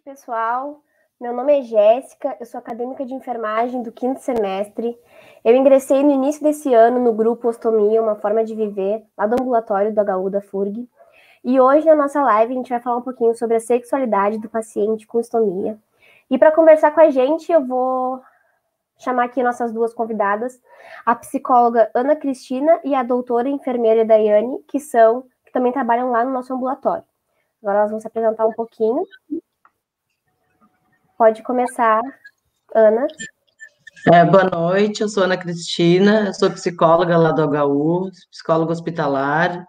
pessoal. Meu nome é Jéssica, eu sou acadêmica de enfermagem do 5º semestre. Eu ingressei no início desse ano no grupo Ostomia, uma forma de viver, lá do ambulatório do HU da FURG. E hoje, na nossa live, a gente vai falar um pouquinho sobre a sexualidade do paciente com ostomia. E para conversar com a gente, eu vou chamar aqui nossas duas convidadas, a psicóloga Ana Cristina e a doutora enfermeira Daiane, que também trabalham lá no nosso ambulatório. Agora elas vão se apresentar um pouquinho. Pode começar, Ana. Boa noite, eu sou Ana Cristina, eu sou psicóloga lá do HU, psicóloga hospitalar.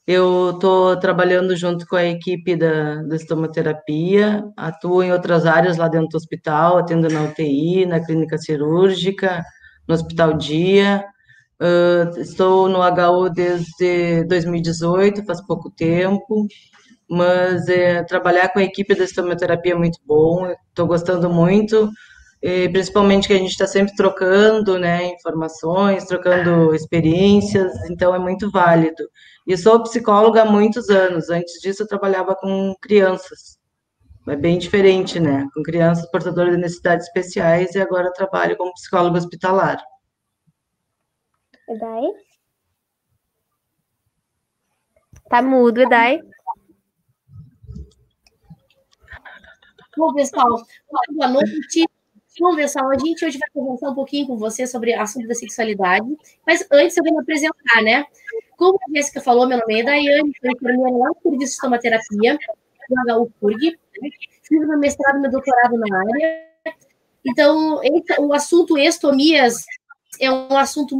Eu estou trabalhando junto com a equipe da estomoterapia, atuo em outras áreas lá dentro do hospital, atendo na UTI, na clínica cirúrgica, no Hospital Dia. Estou no HU desde 2018, faz pouco tempo, mas trabalhar com a equipe da estomoterapia é muito bom, estou gostando muito. E principalmente que a gente está sempre trocando, né, informações, trocando experiências, então é muito válido. E sou psicóloga há muitos anos, antes disso eu trabalhava com crianças, é bem diferente, né, com crianças portadoras de necessidades especiais, e agora eu trabalho como psicóloga hospitalar. Edai? Tá mudo, Edai. Bom, pessoal, boa noite. Bom, pessoal, a gente hoje vai conversar um pouquinho com você sobre o assunto da sexualidade, mas antes eu vou me apresentar, né? Como a Jéssica falou, meu nome é Daiane, sou enfermeira lá no serviço de estomaterapia, do HU FURG, fiz meu mestrado e meu doutorado na área. Então, o assunto estomias é um assunto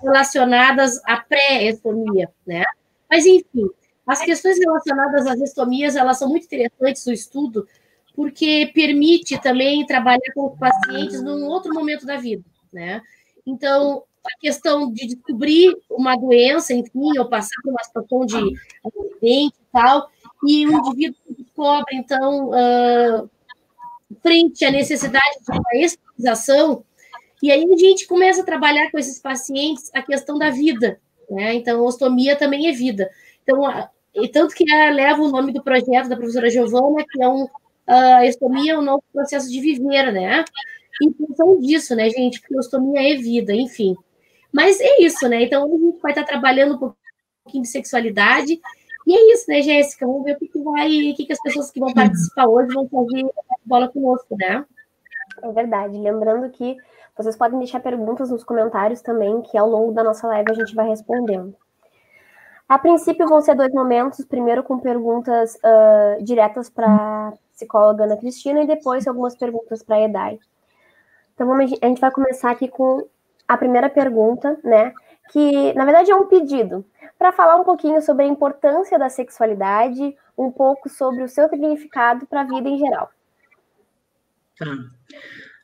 relacionadas à pré-estomia, né? Mas, enfim, as questões relacionadas às estomias, elas são muito interessantes no estudo, porque permite também trabalhar com os pacientes num outro momento da vida, né? Então, a questão de descobrir uma doença, enfim, ou passar por uma situação de acidente e tal, e o indivíduo descobre, então, frente à necessidade de uma estabilização, e aí a gente começa a trabalhar com esses pacientes a questão da vida, né? Então, ostomia também é vida. Então, e tanto que leva o nome do projeto da professora Giovana, que é a estomia é um novo processo de viver, né? Em função disso, né, gente? Porque ostomia é vida, enfim. Mas é isso, né? Então, a gente vai estar trabalhando um pouquinho de sexualidade. E é isso, né, Jéssica? Vamos ver o que as pessoas que vão participar hoje vão fazer bola conosco, né? É verdade. Lembrando que vocês podem deixar perguntas nos comentários também, que ao longo da nossa live a gente vai respondendo. A princípio vão ser 2 momentos, primeiro com perguntas diretas para a psicóloga Ana Cristina e depois algumas perguntas para a Edai. Então a gente vai começar aqui com a primeira pergunta, né? Que na verdade é um pedido para falar um pouquinho sobre a importância da sexualidade, um pouco sobre o seu significado para a vida em geral. Tá.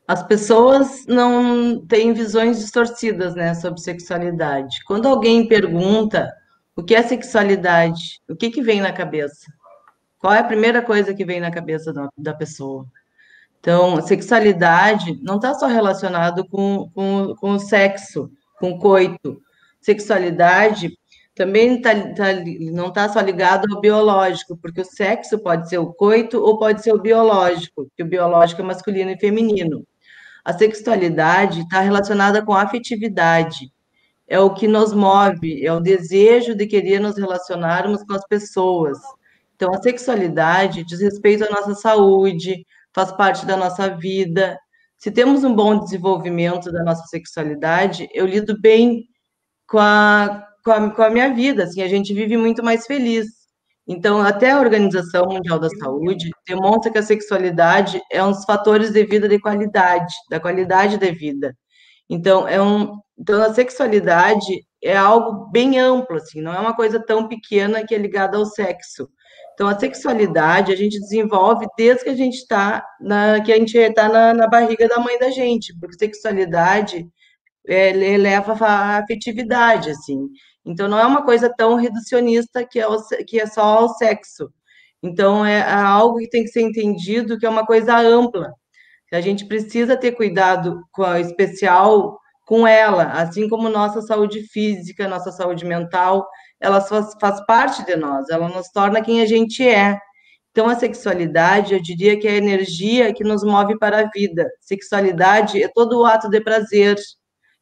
As pessoas não têm visões distorcidas, né, sobre sexualidade. Quando alguém pergunta o que é sexualidade, o que vem na cabeça? Qual é a primeira coisa que vem na cabeça da pessoa? Então, a sexualidade não está só relacionado com o sexo, com o coito. Sexualidade também não está só ligado ao biológico, porque o sexo pode ser o coito ou pode ser o biológico, que o biológico é masculino e feminino. A sexualidade está relacionada com a afetividade, é o que nos move, é o desejo de querer nos relacionarmos com as pessoas. Então, a sexualidade diz respeito à nossa saúde, faz parte da nossa vida. Se temos um bom desenvolvimento da nossa sexualidade, eu lido bem com a minha vida, assim, a gente vive muito mais feliz. Então, até a Organização Mundial da Saúde demonstra que a sexualidade é um dos fatores de vida de qualidade, da qualidade de vida. Então, então, a sexualidade é algo bem amplo, assim, não é uma coisa tão pequena que é ligada ao sexo. Então, a sexualidade a gente desenvolve desde que a gente está na barriga da mãe da gente, porque sexualidade eleva a afetividade, assim. Então, não é uma coisa tão reducionista que é só o sexo. Então, é algo que tem que ser entendido que é uma coisa ampla. A gente precisa ter cuidado especial com ela, assim como nossa saúde física, nossa saúde mental, ela faz parte de nós, ela nos torna quem a gente é. Então, a sexualidade, eu diria que é a energia que nos move para a vida. Sexualidade é todo o ato de prazer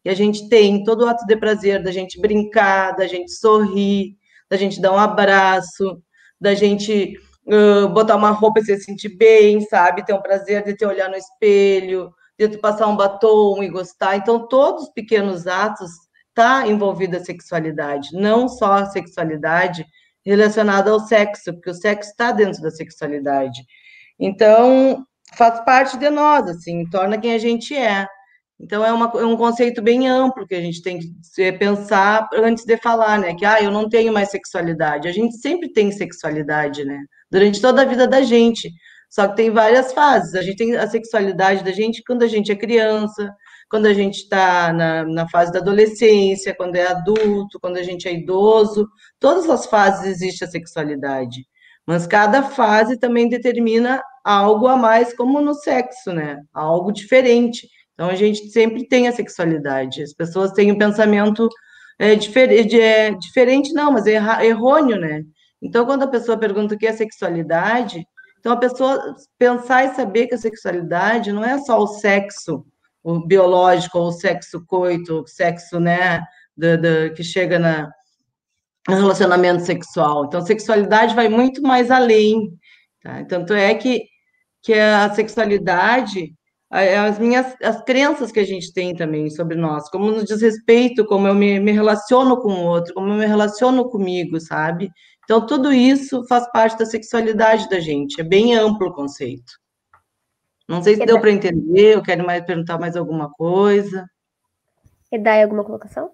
que a gente tem, todo o ato de prazer da gente brincar, da gente sorrir, da gente dar um abraço, da gente botar uma roupa e se sentir bem, sabe? Ter um prazer de te olhar no espelho, de tu passar um batom e gostar. Então, todos os pequenos atos tá envolvida a sexualidade, não só a sexualidade relacionada ao sexo, porque o sexo está dentro da sexualidade. Então, faz parte de nós, assim, torna quem a gente é. Então, é um conceito bem amplo que a gente tem que pensar antes de falar, né? Que, eu não tenho mais sexualidade. A gente sempre tem sexualidade, né? Durante toda a vida da gente. Só que tem várias fases. A gente tem a sexualidade da gente quando a gente é criança, quando a gente está na fase da adolescência, quando é adulto, quando a gente é idoso. Todas as fases existe a sexualidade. Mas cada fase também determina algo a mais, como no sexo, né? Algo diferente. Então, a gente sempre tem a sexualidade. As pessoas têm um pensamento diferente, não, mas errôneo, né? Então, quando a pessoa pergunta o que é sexualidade, então a pessoa pensar e saber que a sexualidade não é só o sexo, o biológico, ou o sexo coito, o sexo, né, que chega no relacionamento sexual. Então, sexualidade vai muito mais além, tá? Tanto é que a sexualidade as crenças que a gente tem também sobre nós, como nos diz respeito, como eu me relaciono com o outro, como eu me relaciono comigo, sabe? Então, tudo isso faz parte da sexualidade da gente, é bem amplo o conceito. Não sei se deu para entender, eu quero perguntar mais alguma coisa. Edai, alguma colocação?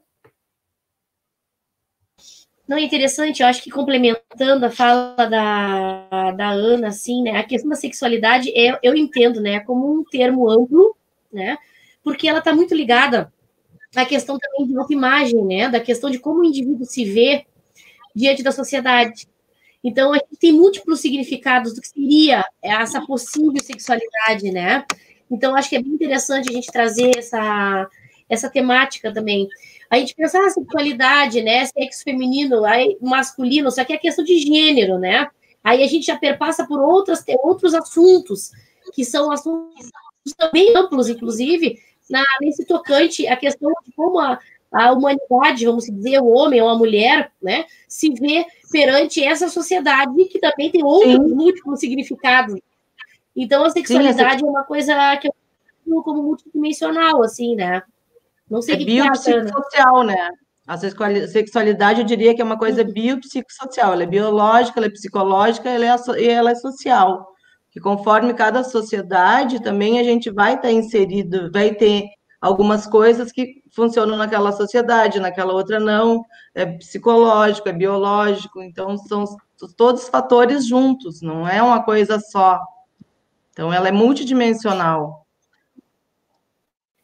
Não, é interessante, eu acho que complementando a fala da Ana, assim, né, a questão da sexualidade, eu entendo, né, como um termo amplo, né, porque ela está muito ligada à questão também de autoimagem, né, da questão de como o indivíduo se vê diante da sociedade. Então, a gente tem múltiplos significados do que seria essa possível sexualidade, né, então acho que é bem interessante a gente trazer essa temática também. A gente pensa sexualidade, né? Sexo feminino, aí, masculino, só que é questão de gênero, né? Aí a gente já perpassa por outros assuntos, que são assuntos também amplos, inclusive, nesse tocante, a questão de como a humanidade, vamos dizer, o homem ou a mulher, né, se vê perante essa sociedade que também tem outros múltiplos significados. Então, a sexualidade é uma coisa que eu vejo como multidimensional, assim, né? Não sei o que biopsicossocial, né? A sexualidade, eu diria que é uma coisa biopsicossocial. Ela é biológica, ela é psicológica, e ela é social. Que conforme cada sociedade, também a gente vai estar inserido, vai ter algumas coisas que funcionam naquela sociedade, naquela outra não. É psicológico, é biológico. Então, são todos fatores juntos, não é uma coisa só. Então, ela é multidimensional.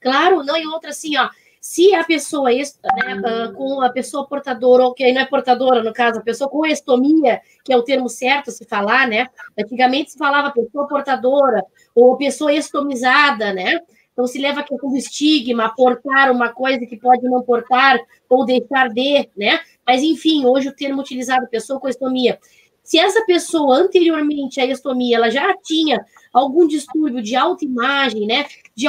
Claro, não, e outra assim, ó, se a pessoa, né, com a pessoa portadora, ou que aí não é portadora, no caso, a pessoa com estomia, que é o termo certo a se falar, né, antigamente se falava pessoa portadora, ou pessoa estomizada, né, então se leva a questão do estigma, portar uma coisa que pode não portar, ou deixar de, né, mas enfim, hoje o termo utilizado, pessoa com estomia, se essa pessoa, anteriormente à estomia, ela já tinha algum distúrbio de autoimagem, né, de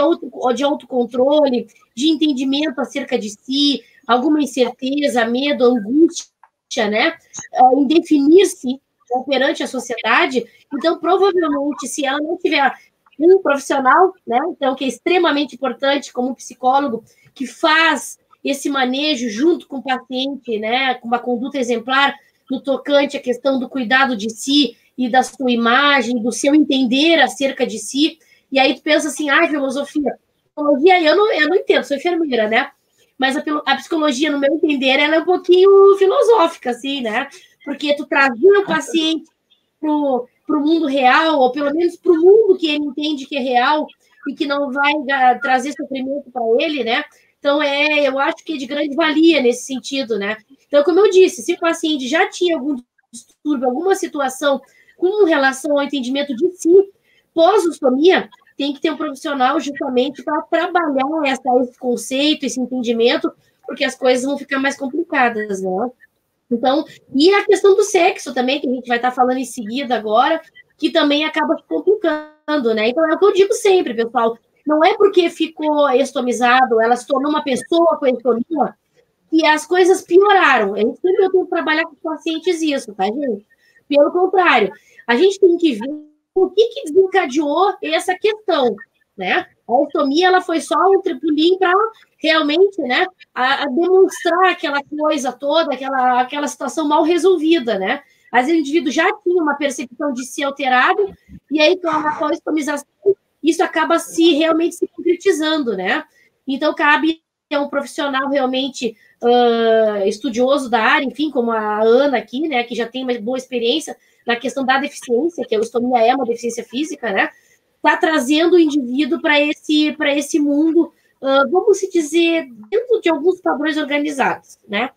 autocontrole, de entendimento acerca de si, alguma incerteza, medo, angústia, né, em definir-se perante a sociedade, então, provavelmente, se ela não tiver um profissional, né, então, que é extremamente importante, como um psicólogo, que faz esse manejo junto com o paciente, né, com uma conduta exemplar, no tocante à questão do cuidado de si e da sua imagem, do seu entender acerca de si, e aí tu pensa assim, filosofia, eu não entendo, sou enfermeira, né, mas a psicologia, no meu entender, ela é um pouquinho filosófica, assim, né, porque tu trazia o paciente pro mundo real, ou pelo menos pro mundo que ele entende que é real, e que não vai trazer sofrimento para ele, né, então, eu acho que é de grande valia nesse sentido, né? Então, como eu disse, se o paciente já tinha algum distúrbio, alguma situação com relação ao entendimento de si, pós-ostomia, tem que ter um profissional justamente para trabalhar esse conceito, esse entendimento, porque as coisas vão ficar mais complicadas, né? Então, e a questão do sexo também, que a gente vai estar falando em seguida agora, que também acaba complicando, né? Então, é o que eu digo sempre, pessoal, não é porque ficou estomizado, ela se tornou uma pessoa com estomia, que as coisas pioraram. Eu sempre tenho que trabalhar com os pacientes isso, tá, gente? Pelo contrário, a gente tem que ver o que desencadeou essa questão, né? A estomia, ela foi só um trampolim para realmente, né, a demonstrar aquela coisa toda, aquela situação mal resolvida, né? Às vezes o indivíduo já tinha uma percepção de si alterado, e aí, com a estomização, isso acaba realmente se concretizando, né? Então, cabe a um profissional realmente estudioso da área, enfim, como a Ana aqui, né, que já tem uma boa experiência na questão da deficiência, que a estomia é uma deficiência física, né? Está trazendo o indivíduo para esse mundo, vamos se dizer, dentro de alguns padrões organizados, né?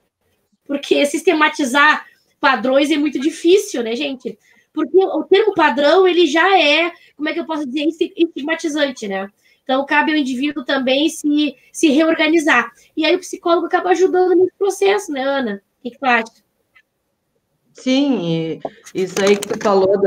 Porque sistematizar padrões é muito difícil, né, gente? Porque o termo padrão, ele já é, como é que eu posso dizer, estigmatizante, né? Então, cabe ao indivíduo também se reorganizar. E aí o psicólogo acaba ajudando nesse processo, né, Ana? O que tu acha? Sim, e isso aí que tu falou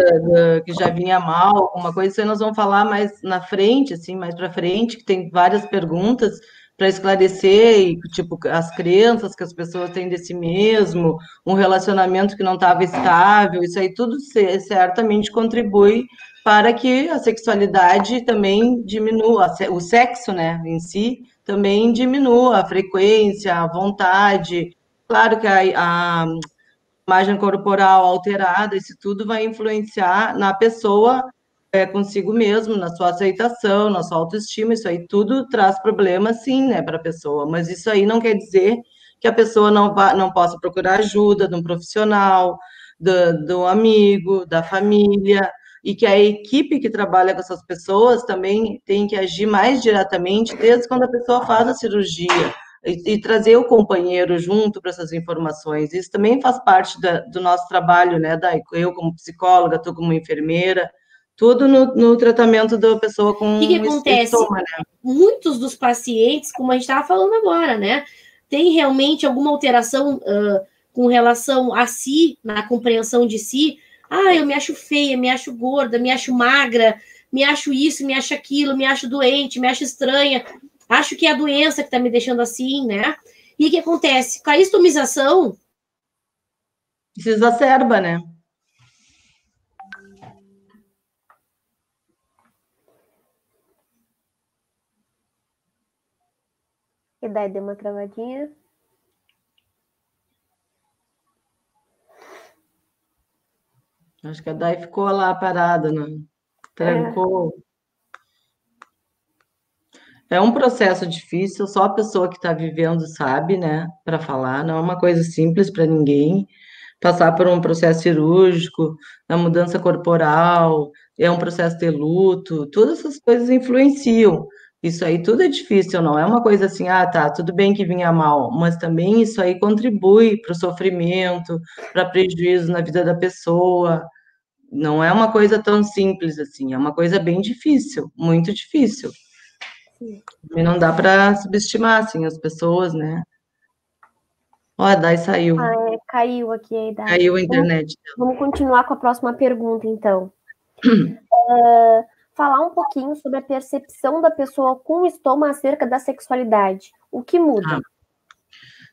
que já vinha mal, alguma coisa, isso aí nós vamos falar mais na frente, assim, mais para frente, que tem várias perguntas para esclarecer, e, tipo, as crenças que as pessoas têm de si mesmo, um relacionamento que não estava estável, isso aí tudo certamente contribui para que a sexualidade também diminua, o sexo, né, em si, também diminua a frequência, a vontade. Claro que a imagem corporal alterada, isso tudo vai influenciar na pessoa consigo mesmo, na sua aceitação, na sua autoestima, isso aí tudo traz problemas, sim, né, para a pessoa, mas isso aí não quer dizer que a pessoa não possa procurar ajuda de um profissional, do amigo, da família, e que a equipe que trabalha com essas pessoas também tem que agir mais diretamente desde quando a pessoa faz a cirurgia, e trazer o companheiro junto para essas informações. Isso também faz parte do nosso trabalho, né? Eu como psicóloga, tu como enfermeira, tudo no tratamento da pessoa com O que acontece? estômago, né? Muitos dos pacientes, como a gente estava falando agora, né? Tem realmente alguma alteração com relação a si, na compreensão de si. Ah, eu me acho feia, me acho gorda, me acho magra, me acho isso, me acho aquilo, me acho doente, me acho estranha. Acho que é a doença que está me deixando assim, né? E o que acontece? Com a estomização... Se exacerba, né? E daí deu uma travadinha. Acho que a Dai ficou lá parada, né? Trancou. É um processo difícil, só a pessoa que está vivendo sabe, né, para falar, não é uma coisa simples para ninguém. Passar por um processo cirúrgico, a mudança corporal, é um processo de luto, todas essas coisas influenciam. Isso aí tudo é difícil, não é uma coisa assim, ah, tá, tudo bem que vinha mal, mas também isso aí contribui para o sofrimento, para prejuízo na vida da pessoa. Não é uma coisa tão simples assim, é uma coisa bem difícil, muito difícil. Sim. E não dá para subestimar assim as pessoas, né? Ó, a Dai saiu. Caiu aqui a idade. Caiu a internet. Vamos continuar com a próxima pergunta, então. Falar um pouquinho sobre a percepção da pessoa com estoma acerca da sexualidade. O que muda?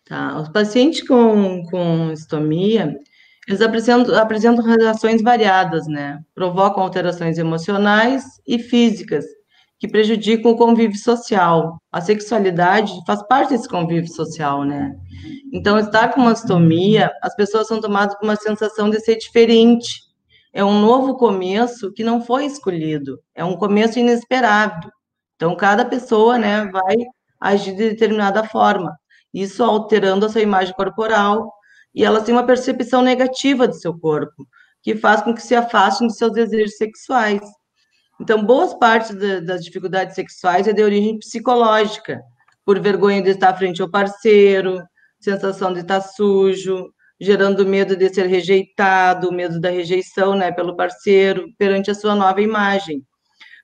Tá. Os pacientes com estomia, eles apresentam reações variadas, né? Provocam alterações emocionais e físicas que prejudicam o convívio social. A sexualidade faz parte desse convívio social, né? Então, estar com uma estomia, as pessoas são tomadas por uma sensação de ser diferente. É um novo começo que não foi escolhido, é um começo inesperado. Então, cada pessoa, né, vai agir de determinada forma, isso alterando a sua imagem corporal, e elas têm uma percepção negativa do seu corpo, que faz com que se afastem dos seus desejos sexuais. Então, boas partes das dificuldades sexuais é de origem psicológica, por vergonha de estar frente ao parceiro, sensação de estar sujo, gerando medo de ser rejeitado, medo da rejeição, né, pelo parceiro, perante a sua nova imagem.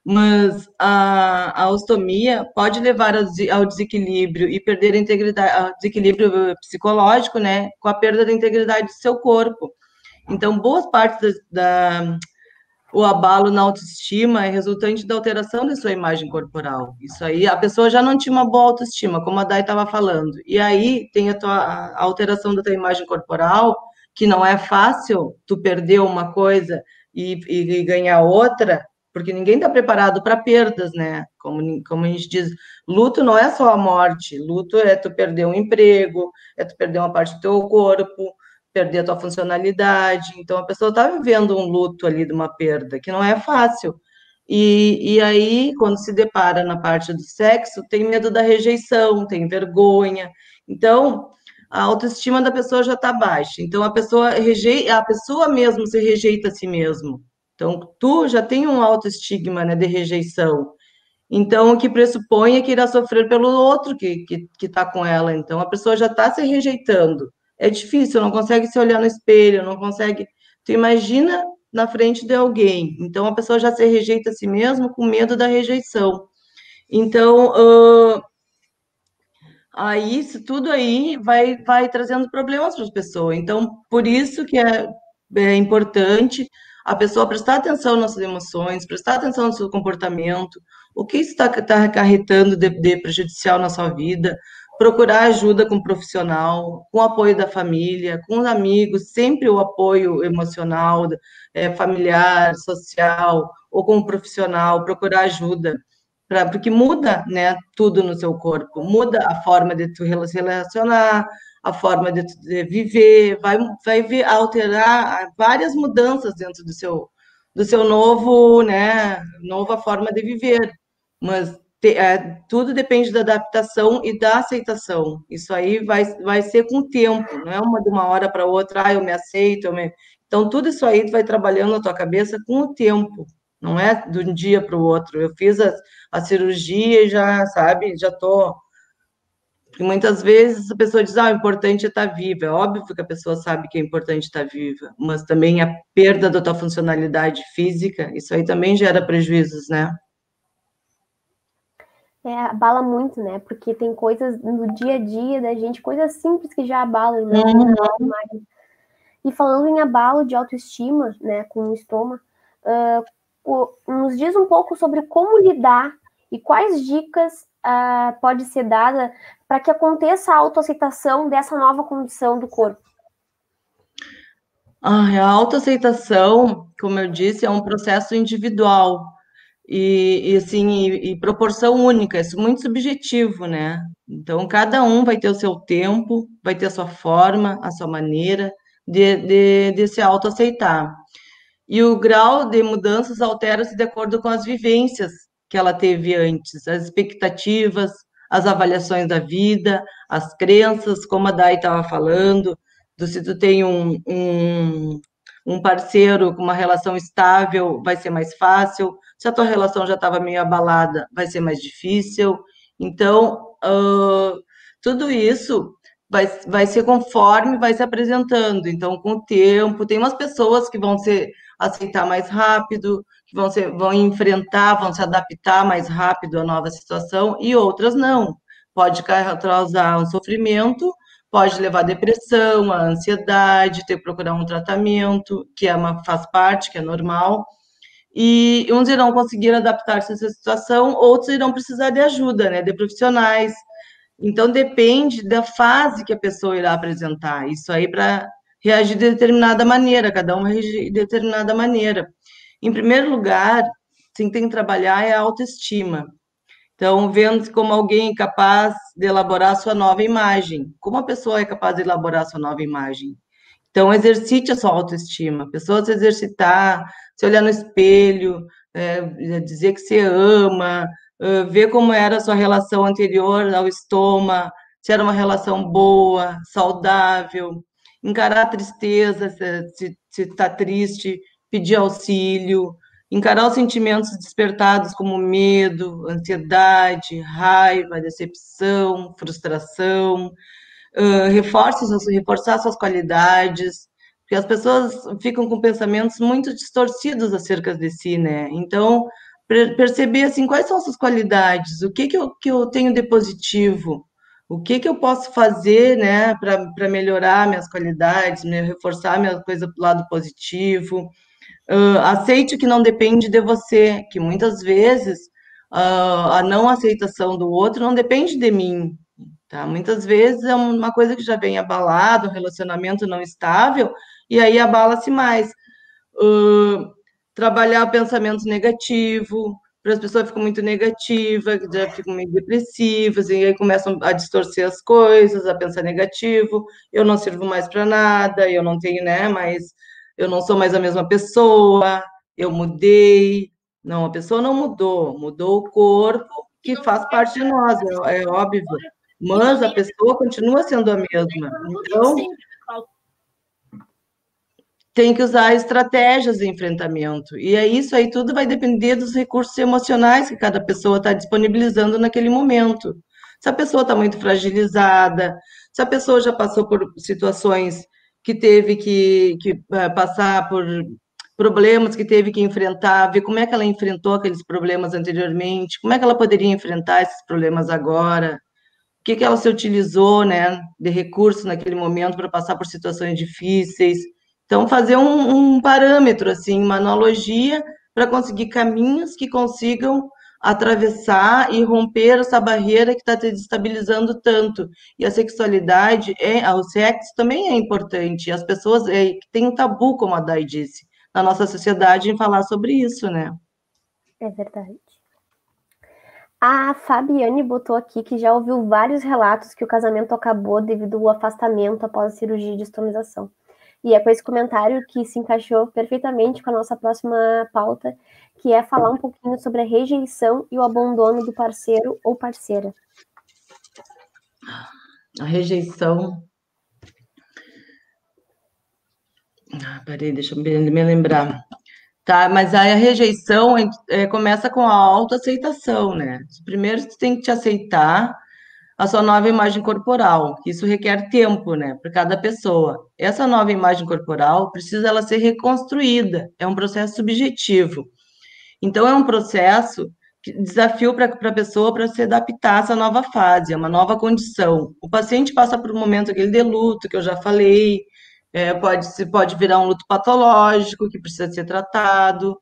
mas a ostomia pode levar ao desequilíbrio e perder a integridade, ao desequilíbrio psicológico, né, com a perda da integridade do seu corpo. Então, boas partes o abalo na autoestima é resultante da alteração da sua imagem corporal. Isso aí, a pessoa já não tinha uma boa autoestima, como a Dai estava falando. E aí tem a alteração da tua imagem corporal, que não é fácil tu perder uma coisa e ganhar outra, porque ninguém está preparado para perdas, né? Como a gente diz, luto não é só a morte, luto é tu perder um emprego, é tu perder uma parte do teu corpo, perder a tua funcionalidade. Então, a pessoa está vivendo um luto ali de uma perda, que não é fácil. E aí, quando se depara na parte do sexo, tem medo da rejeição, tem vergonha. Então, a autoestima da pessoa já está baixa. Então, a pessoa mesmo se rejeita a si mesmo. Então, tu já tem um autoestigma, né, de rejeição. Então, o que pressupõe é que irá sofrer pelo outro que está com ela. Então, a pessoa já está se rejeitando. É difícil, não consegue se olhar no espelho, não consegue. Tu imagina na frente de alguém. Então, a pessoa já se rejeita a si mesma com medo da rejeição. Então, aí, isso tudo aí vai trazendo problemas para as pessoas. Então, por isso que é importante a pessoa prestar atenção nas suas emoções, prestar atenção no seu comportamento, o que isso está acarretando de prejudicial na sua vida, procurar ajuda com um profissional, com o apoio da família, com os amigos, sempre o apoio emocional, familiar, social, ou com um profissional, procurar ajuda porque muda, né, tudo no seu corpo, muda a forma de tu se relacionar, a forma de tu viver, vai alterar várias mudanças dentro do seu novo, né, nova forma de viver. Mas tudo depende da adaptação e da aceitação. Isso aí vai ser com o tempo, não é de uma hora para outra, eu me aceito, Então, tudo isso aí tu vai trabalhando na tua cabeça com o tempo, não é de um dia para o outro. Eu fiz a cirurgia e já, sabe, já tô. E muitas vezes a pessoa diz, o importante é estar viva. É óbvio que a pessoa sabe que é importante estar viva, mas também a perda da tua funcionalidade física, isso aí também gera prejuízos, né? Abala muito, né? Porque tem coisas no dia a dia da gente, coisas simples que já abalam, né? E falando em abalo de autoestima, né, com o estômago, nos diz um pouco sobre como lidar e quais dicas pode ser dada para que aconteça a autoaceitação dessa nova condição do corpo. A autoaceitação, como eu disse, é um processo individual e proporção única, isso é muito subjetivo, né? Então, cada um vai ter o seu tempo, vai ter a sua forma, a sua maneira de se autoaceitar. E o grau de mudanças altera-se de acordo com as vivências que ela teve antes, as expectativas, as avaliações da vida, as crenças, como a Dai estava falando, se tu tem um parceiro com uma relação estável, vai ser mais fácil. Se a tua relação já estava meio abalada, vai ser mais difícil. Então, tudo isso vai ser conforme vai se apresentando. Então, com o tempo, tem umas pessoas que vão se aceitar mais rápido, que vão enfrentar, vão se adaptar mais rápido à nova situação, e outras não. Pode causar um sofrimento, pode levar a depressão, a ansiedade, ter que procurar um tratamento, que faz parte, que é normal. E uns irão conseguir adaptar-se a essa situação, outros irão precisar de ajuda, né, de profissionais. Então, depende da fase que a pessoa irá apresentar. Isso aí para reagir de determinada maneira, cada um vai reagir de determinada maneira. Em primeiro lugar, quem tem que trabalhar é a autoestima. Então, vendo como alguém é capaz de elaborar a sua nova imagem. Como a pessoa é capaz de elaborar a sua nova imagem? Então, exercite a sua autoestima. A pessoa se exercitar, se olhar no espelho, dizer que se ama, ver como era a sua relação anterior ao estômago, se era uma relação boa, saudável, encarar a tristeza, se está triste, pedir auxílio, encarar os sentimentos despertados como medo, ansiedade, raiva, decepção, frustração, reforçar suas qualidades, porque as pessoas ficam com pensamentos muito distorcidos acerca de si, né? Então, perceber, assim, quais são as suas qualidades, o que eu tenho de positivo, o que eu posso fazer, né, para melhorar minhas qualidades, reforçar minha coisa do lado positivo. Aceite o que não depende de você, que muitas vezes a não aceitação do outro não depende de mim, tá? Muitas vezes é uma coisa que já vem abalada, um relacionamento não estável, e aí abala-se mais. Uh, Trabalhar o pensamento negativo, para as pessoas ficam muito negativas, já ficam meio depressivas, e aí começam a distorcer as coisas, a pensar negativo, eu não sirvo mais para nada, eu não tenho, né, mais, eu não sou mais a mesma pessoa, eu mudei. Não, a pessoa não mudou, mudou o corpo, que faz parte de nós, é óbvio, mas a pessoa continua sendo a mesma. Então, tem que usar estratégias de enfrentamento. E é isso aí, tudo vai depender dos recursos emocionais que cada pessoa está disponibilizando naquele momento. Se a pessoa está muito fragilizada, se a pessoa já passou por situações que teve que passar por problemas que teve que enfrentar, ver como é que ela enfrentou aqueles problemas anteriormente, como é que ela poderia enfrentar esses problemas agora, o que ela se utilizou, né, de recursos naquele momento para passar por situações difíceis. Então, fazer um parâmetro, assim, uma analogia para conseguir caminhos que consigam atravessar e romper essa barreira que está te desestabilizando tanto. E a sexualidade, o sexo também é importante. As pessoas têm um tabu, como a Dai disse, na nossa sociedade em falar sobre isso, né? É verdade. A Fabiane botou aqui que já ouviu vários relatos que o casamento acabou devido ao afastamento após a cirurgia de estomização. E é com esse comentário que se encaixou perfeitamente com a nossa próxima pauta, que é falar um pouquinho sobre a rejeição e o abandono do parceiro ou parceira. A rejeição. Peraí, deixa eu me lembrar. Tá, mas aí a rejeição começa com a autoaceitação, né? Primeiro você tem que te aceitar a sua nova imagem corporal. Isso requer tempo, né, para cada pessoa. Essa nova imagem corporal precisa ela ser reconstruída. É um processo subjetivo. Então é um processo desafio para a pessoa para se adaptar a essa nova fase, a uma nova condição. O paciente passa por um momento aquele de luto que eu já falei, pode virar um luto patológico que precisa ser tratado.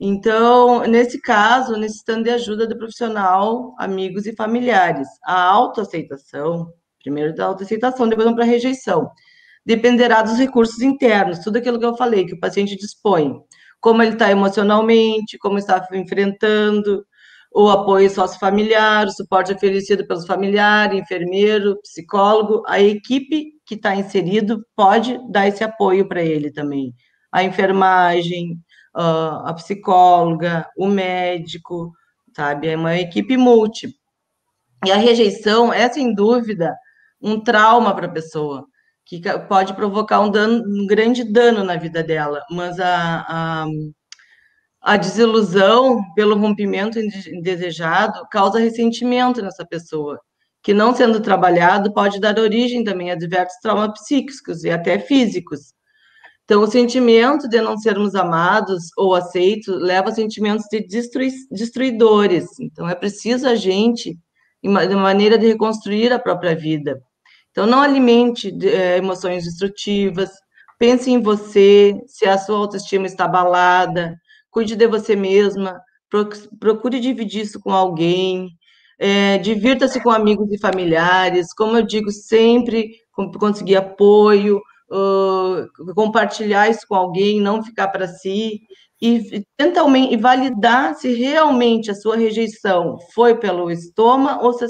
Então, nesse caso, necessitando de ajuda do profissional, amigos e familiares. A autoaceitação, primeiro da autoaceitação, depois vamos para a rejeição. Dependerá dos recursos internos, tudo aquilo que eu falei, que o paciente dispõe. Como ele está emocionalmente, como está enfrentando, o apoio sociofamiliar, o suporte oferecido pelos familiares, enfermeiro, psicólogo, a equipe que está inserido pode dar esse apoio para ele também. A enfermagem, a psicóloga, o médico, sabe? É uma equipe multi. E a rejeição é, sem dúvida, um trauma para a pessoa, que pode provocar um grande dano na vida dela, mas a desilusão pelo rompimento indesejado causa ressentimento nessa pessoa, que não sendo trabalhado pode dar origem também a diversos traumas psíquicos e até físicos. Então, o sentimento de não sermos amados ou aceitos leva a sentimentos de destruidores. Então, é preciso a gente, de maneira de reconstruir a própria vida. Então, não alimente emoções destrutivas, pense em você, se a sua autoestima está abalada, cuide de você mesma, procure dividir isso com alguém, divirta-se com amigos e familiares, como eu digo sempre, conseguir apoio, compartilhar isso com alguém, não ficar para si, e tenta e validar se realmente a sua rejeição foi pelo estômago ou se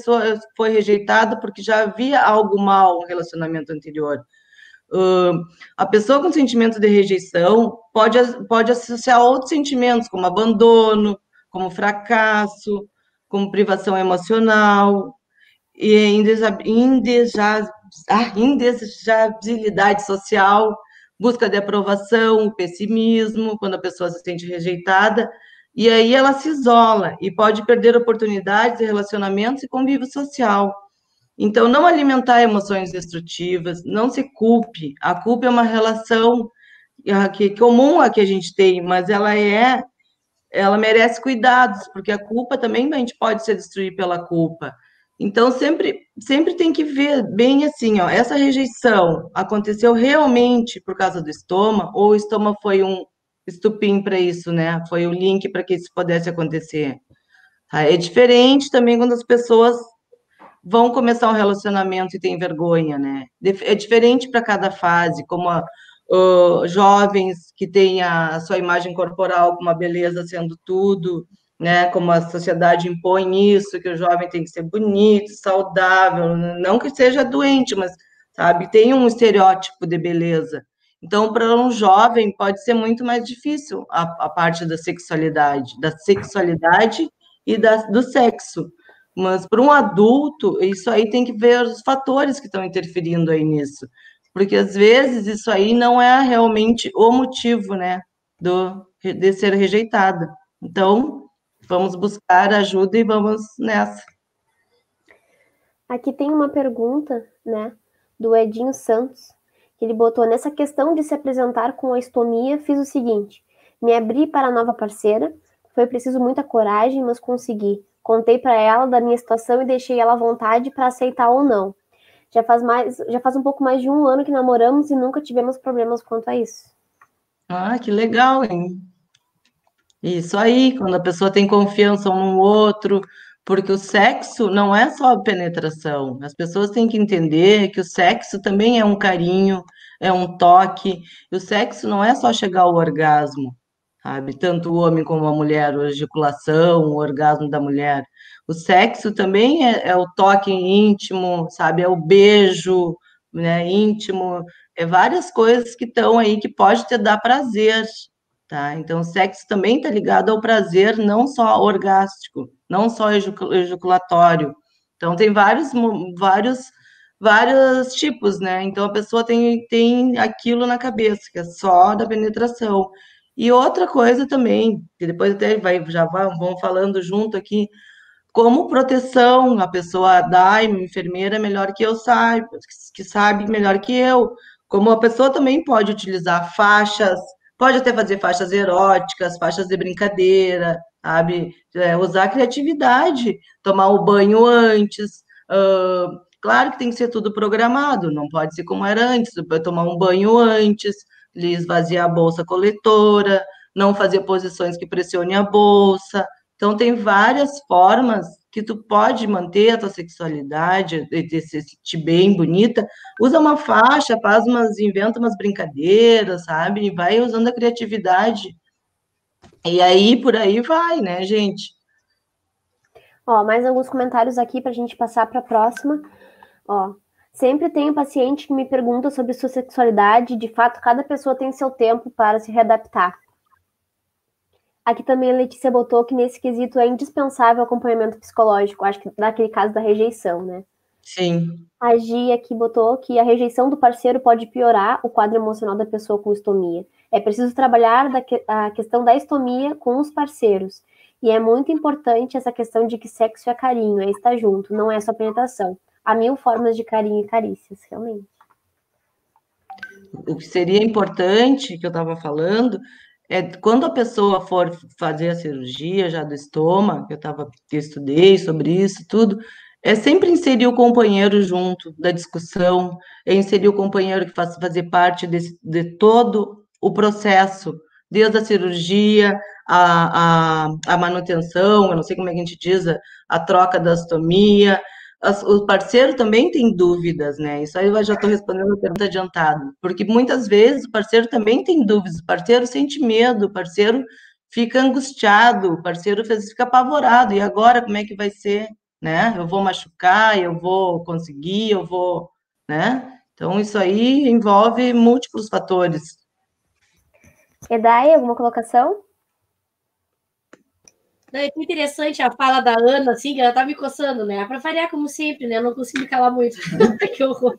foi rejeitada porque já havia algo mal no relacionamento anterior. A pessoa com sentimento de rejeição pode associar outros sentimentos, como abandono, como fracasso, como privação emocional, e indesejabilidade social, busca de aprovação, pessimismo, quando a pessoa se sente rejeitada, e aí ela se isola e pode perder oportunidades de relacionamentos e convívio social. Então, não alimentar emoções destrutivas, não se culpe. A culpa é uma relação que comum a que a gente tem, mas ela é ela merece cuidados, porque a culpa também a gente pode se destruir pela culpa. Então, sempre tem que ver bem assim, ó, essa rejeição aconteceu realmente por causa do estoma, ou o estoma foi um estupim para isso, né? Foi o link para que isso pudesse acontecer. Tá? É diferente também quando as pessoas vão começar um relacionamento e têm vergonha, né? É diferente para cada fase, como jovens que têm a sua imagem corporal com uma beleza sendo tudo, né? Como a sociedade impõe isso, que o jovem tem que ser bonito, saudável, não que seja doente, mas, sabe, tem um estereótipo de beleza. Então, para um jovem, pode ser muito mais difícil a parte da sexualidade e do sexo. Mas para um adulto, isso aí tem que ver os fatores que estão interferindo aí nisso. Porque às vezes isso aí não é realmente o motivo, né, de ser rejeitada. Então, vamos buscar ajuda e vamos nessa. Aqui tem uma pergunta, né, do Edinho Santos, que ele botou: nessa questão de se apresentar com a estomia, fiz o seguinte: me abri para a nova parceira, foi preciso muita coragem, mas consegui. Contei para ela da minha situação e deixei ela à vontade para aceitar ou não. Já faz um pouco mais de 1 ano que namoramos e nunca tivemos problemas quanto a isso. Ah, que legal, hein? Isso aí, quando a pessoa tem confiança um no outro, porque o sexo não é só a penetração. As pessoas têm que entender que o sexo também é um carinho, é um toque. E o sexo não é só chegar ao orgasmo, sabe? Tanto o homem como a mulher, a ejaculação, o orgasmo da mulher. O sexo também é o toque íntimo, sabe? É o beijo, né, íntimo. É várias coisas que estão aí que pode te dar prazer. Tá? Então, o sexo também está ligado ao prazer, não só orgástico, não só ejaculatório. Então, tem vários tipos, né? Então, a pessoa tem aquilo na cabeça, que é só da penetração. E outra coisa também, que depois até vamos falando junto aqui, como proteção, a pessoa dá, a enfermeira é melhor que eu saiba, que sabe melhor que eu. Como a pessoa também pode utilizar faixas, pode até fazer faixas eróticas, faixas de brincadeira, sabe? Usar a criatividade, tomar o banho antes. Claro que tem que ser tudo programado, não pode ser como era antes, tomar um banho antes, esvaziar a bolsa coletora, não fazer posições que pressionem a bolsa. Então, tem várias formas que tu pode manter a tua sexualidade, de se sentir bem, bonita. Usa uma faixa, inventa umas brincadeiras, sabe? E vai usando a criatividade. E aí, por aí vai, né, gente? Ó, mais alguns comentários aqui para a gente passar para a próxima. Ó, sempre tenho paciente que me pergunta sobre sua sexualidade. De fato, cada pessoa tem seu tempo para se readaptar. Aqui também a Letícia botou que nesse quesito é indispensável o acompanhamento psicológico, acho que naquele caso da rejeição, né? Sim. A Gia aqui botou que a rejeição do parceiro pode piorar o quadro emocional da pessoa com estomia. É preciso trabalhar a questão da estomia com os parceiros. E é muito importante essa questão de que sexo é carinho, é estar junto, não é só penetração. Há 1000 formas de carinho e carícias, realmente. O que seria importante, que eu estava falando, é quando a pessoa for fazer a cirurgia já do estômago, eu estudei sobre isso, tudo, é sempre inserir o companheiro junto da discussão, é inserir o companheiro que fazer parte de todo o processo, desde a cirurgia, a manutenção, eu não sei como é que a gente diz, a troca da ostomia. O parceiro também tem dúvidas, né? Isso aí eu já estou respondendo a pergunta adiantada, porque muitas vezes o parceiro também tem dúvidas, o parceiro sente medo, o parceiro fica angustiado, o parceiro fica apavorado, e agora como é que vai ser, né? Eu vou machucar, eu vou conseguir, eu vou, né? Então isso aí envolve múltiplos fatores. Edai, alguma colocação? Não, é interessante a fala da Ana, assim, que ela tá me coçando, né? Para variar, como sempre, né? Eu não consigo me calar muito. Que horror.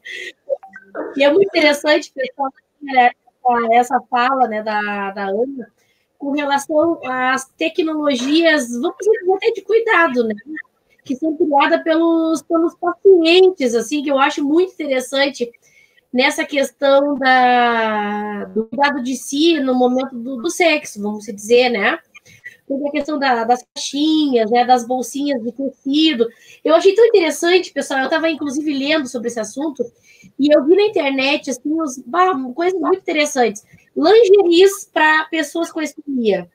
E é muito interessante, pessoal, essa fala, né, da Ana, com relação às tecnologias, vamos dizer, até de cuidado, né? Que são criadas pelos pacientes, assim, que eu acho muito interessante nessa questão do cuidado de si no momento do sexo, vamos dizer, né? Teve a questão das caixinhas, né, das bolsinhas de tecido. Eu achei tão interessante, pessoal. Eu estava, inclusive, lendo sobre esse assunto e eu vi na internet assim, coisas muito interessantes. Lingeries para pessoas com estomia.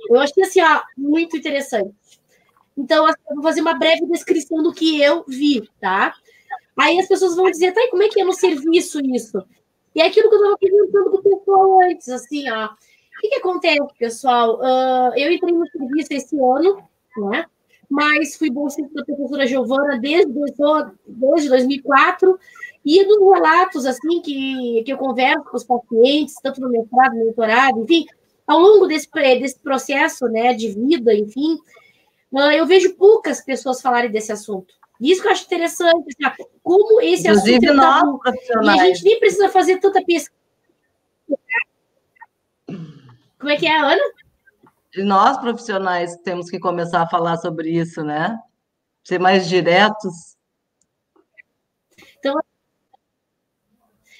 Eu achei assim, ó, muito interessante. Então, assim, eu vou fazer uma breve descrição do que eu vi, tá? Aí as pessoas vão dizer, tá, e como é que é no serviço isso? E é aquilo que eu estava perguntando com o pessoal antes, assim, ó. O que acontece, pessoal? Eu entrei no serviço esse ano, né? Mas fui bolsista da professora Giovana desde 2004, e dos relatos, assim, que eu converso com os pacientes, tanto no mestrado, no doutorado, enfim, ao longo desse processo, né, de vida, enfim, eu vejo poucas pessoas falarem desse assunto. Isso que eu acho interessante, assim, como esse Inclusive assunto é nós, tabu. profissionais. E a gente nem precisa fazer tanta pesquisa. Como é que é, Ana? E nós, profissionais, temos que começar a falar sobre isso, né? Ser mais diretos. Então,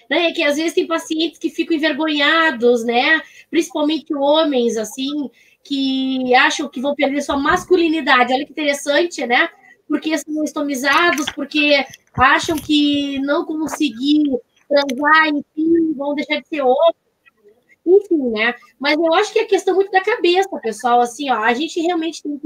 né, é que às vezes tem pacientes que ficam envergonhados, né? Principalmente homens, assim, que acham que vão perder sua masculinidade. Olha que interessante, né? Porque são estomizados, porque acham que não conseguir transar, enfim, vão deixar de ser homem. Enfim, né? Mas eu acho que é questão muito da cabeça, pessoal. Assim, ó, a gente realmente tem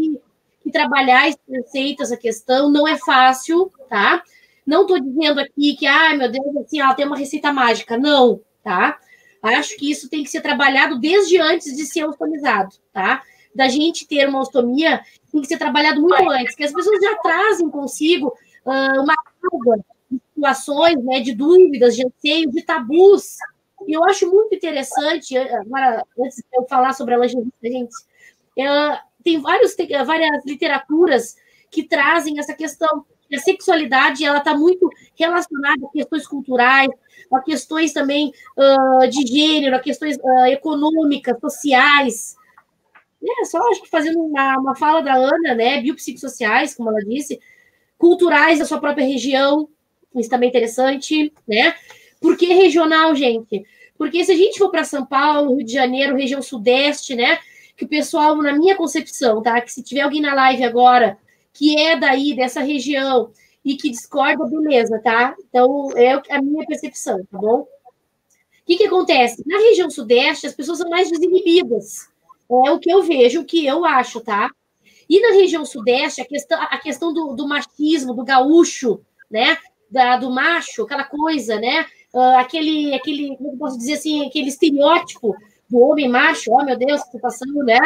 que trabalhar esse conceito, essa questão. Não é fácil, tá? Não estou dizendo aqui que, ai, meu Deus, assim, ela tem uma receita mágica. Não, tá? Acho que isso tem que ser trabalhado desde antes de ser ostomizado, tá? Da gente ter uma ostomia, tem que ser trabalhado muito antes, que as pessoas já trazem consigo uma carga de situações, né, de dúvidas, de anseios, de tabus. E eu acho muito interessante, agora, antes de eu falar sobre a lingerie, gente, tem várias literaturas que trazem essa questão. A sexualidade ela está muito relacionada a questões culturais, a questões também de gênero, a questões econômicas, sociais. Só acho que fazendo uma fala da Ana, né, biopsicossociais, como ela disse, culturais da sua própria região, isso também é interessante, né? Por que regional, gente? Porque se a gente for para São Paulo, Rio de Janeiro, região sudeste, né? Que o pessoal, na minha concepção, tá? Que se tiver alguém na live agora que é daí, dessa região, e que discorda, beleza, tá? Então, é a minha percepção, tá bom? O que acontece? Na região sudeste, as pessoas são mais desinibidas. É o que eu vejo, o que eu acho, tá? E na região sudeste, a questão do machismo, do gaúcho, né? Do macho, aquela coisa, né? Aquele, como eu posso dizer assim, aquele estereótipo do homem macho, oh meu Deus, que situação, né?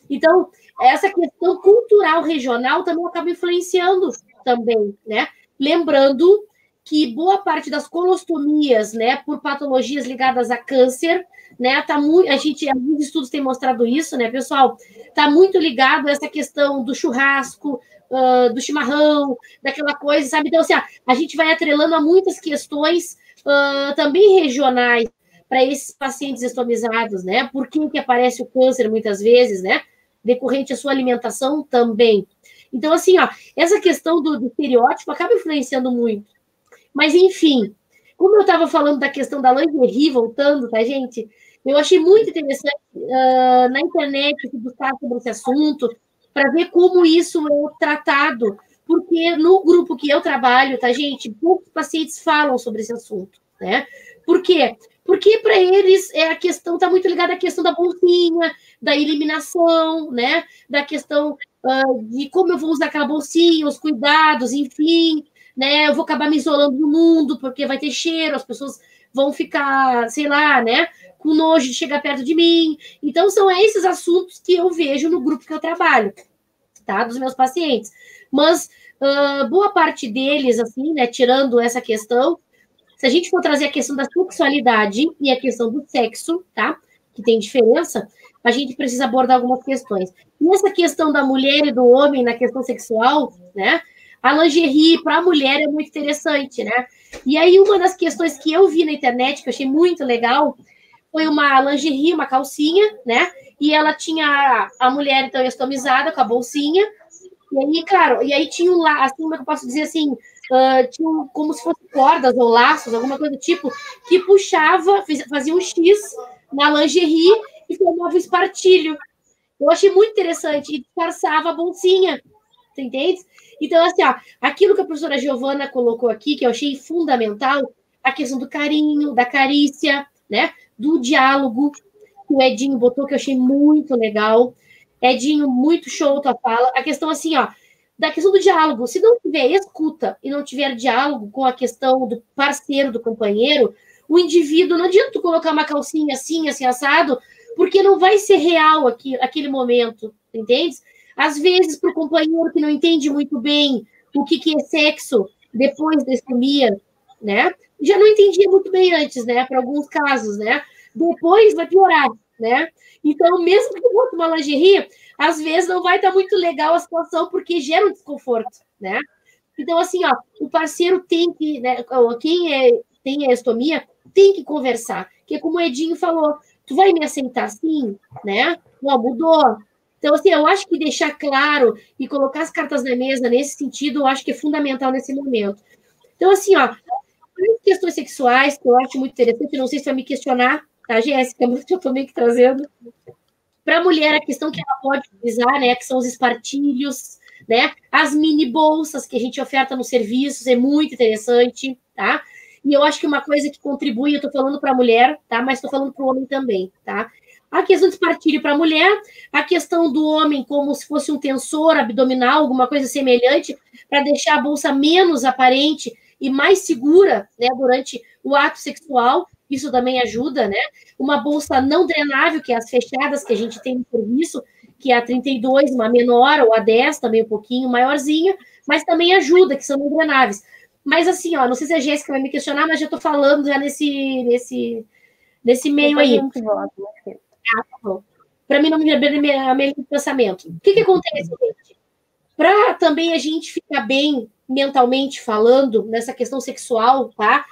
Então, essa questão cultural regional também acaba influenciando também, né? Lembrando que boa parte das colostomias, né, por patologias ligadas a câncer, né, alguns estudos têm mostrado isso, né, pessoal? Tá muito ligado a essa questão do churrasco, do chimarrão, daquela coisa, sabe? Então, assim, a gente vai atrelando a muitas questões também regionais para esses pacientes estomizados, né? Por que aparece o câncer muitas vezes, né? Decorrente à sua alimentação também. Então, assim, essa questão do estereótipo acaba influenciando muito. Mas, enfim, como eu estava falando da questão da lingerie, voltando, tá, gente? Eu achei muito interessante na internet buscar sobre esse assunto, para ver como isso é tratado. Porque no grupo que eu trabalho, tá, gente, poucos pacientes falam sobre esse assunto, né? Por quê? Porque para eles a questão está muito ligada à questão da bolsinha, da eliminação, né? Da questão de como eu vou usar aquela bolsinha, os cuidados, enfim, né? Eu vou acabar me isolando do mundo, porque vai ter cheiro, as pessoas vão ficar, sei lá, né? Com nojo de chegar perto de mim. Então, são esses assuntos que eu vejo no grupo que eu trabalho, tá? Dos meus pacientes. Mas boa parte deles, assim, né? Tirando essa questão, se a gente for trazer a questão da sexualidade e a questão do sexo, tá? Que tem diferença, a gente precisa abordar algumas questões. E essa questão da mulher e do homem na questão sexual, né? A lingerie para a mulher é muito interessante, né? E aí, uma das questões que eu vi na internet, que eu achei muito legal, foi uma lingerie, uma calcinha, né? E ela tinha a mulher, então, estomizada com a bolsinha. E aí, claro, e aí tinha um lá, assim, como é que eu posso dizer assim, tinha como se fossem cordas ou laços, alguma coisa do tipo, que puxava, fazia um X na lingerie e formava um espartilho. Eu achei muito interessante, e disfarçava a bolsinha, tu entende? Então, assim, ó, aquilo que a professora Giovana colocou aqui, que eu achei fundamental, a questão do carinho, da carícia, né, do diálogo, que o Edinho botou, que eu achei muito legal. Edinho, muito show tua fala. A questão, assim, ó, da questão do diálogo, se não tiver escuta e não tiver diálogo com a questão do parceiro, do companheiro, o indivíduo, não adianta tu colocar uma calcinha assim, assim, assado, porque não vai ser real aquele momento, entende? Às vezes, para o companheiro que não entende muito bem o que é sexo depois da estomia, né? Já não entendia muito bem antes, né? Para alguns casos, né? Depois vai piorar, né? Então, mesmo que tu bote uma lingerie, às vezes não vai estar muito legal a situação, porque gera um desconforto, né? Então, assim, ó, o parceiro tem que, né? Quem tem a estomia tem que conversar, que é como o Edinho falou, tu vai me aceitar assim, né? Não, mudou. Então, assim, eu acho que deixar claro e colocar as cartas na mesa nesse sentido, eu acho que é fundamental nesse momento. Então, assim, ó, questões sexuais que eu acho muito interessante, não sei se vai me questionar, tá, Jéssica? Mas eu estou meio que trazendo. Para a mulher, a questão que ela pode utilizar, né, que são os espartilhos, né, as mini bolsas que a gente oferta nos serviços, é muito interessante, tá? E eu acho que uma coisa que contribui, eu estou falando para a mulher, tá? Mas estou falando para o homem também, tá? A questão do espartilho para a mulher, a questão do homem como se fosse um tensor abdominal, alguma coisa semelhante, para deixar a bolsa menos aparente e mais segura, né, durante o ato sexual, isso também ajuda, né? Uma bolsa não drenável, que é as fechadas que a gente tem no serviço, que é a 32, uma menor, ou a 10, também um pouquinho maiorzinha, mas também ajuda, que são não drenáveis. Mas assim, ó, não sei se a Jéssica vai me questionar, mas já estou falando já nesse meio aí. Para mim não me perder a melhor pensamento. O que acontece, gente? Para também a gente ficar bem mentalmente falando nessa questão sexual, tá?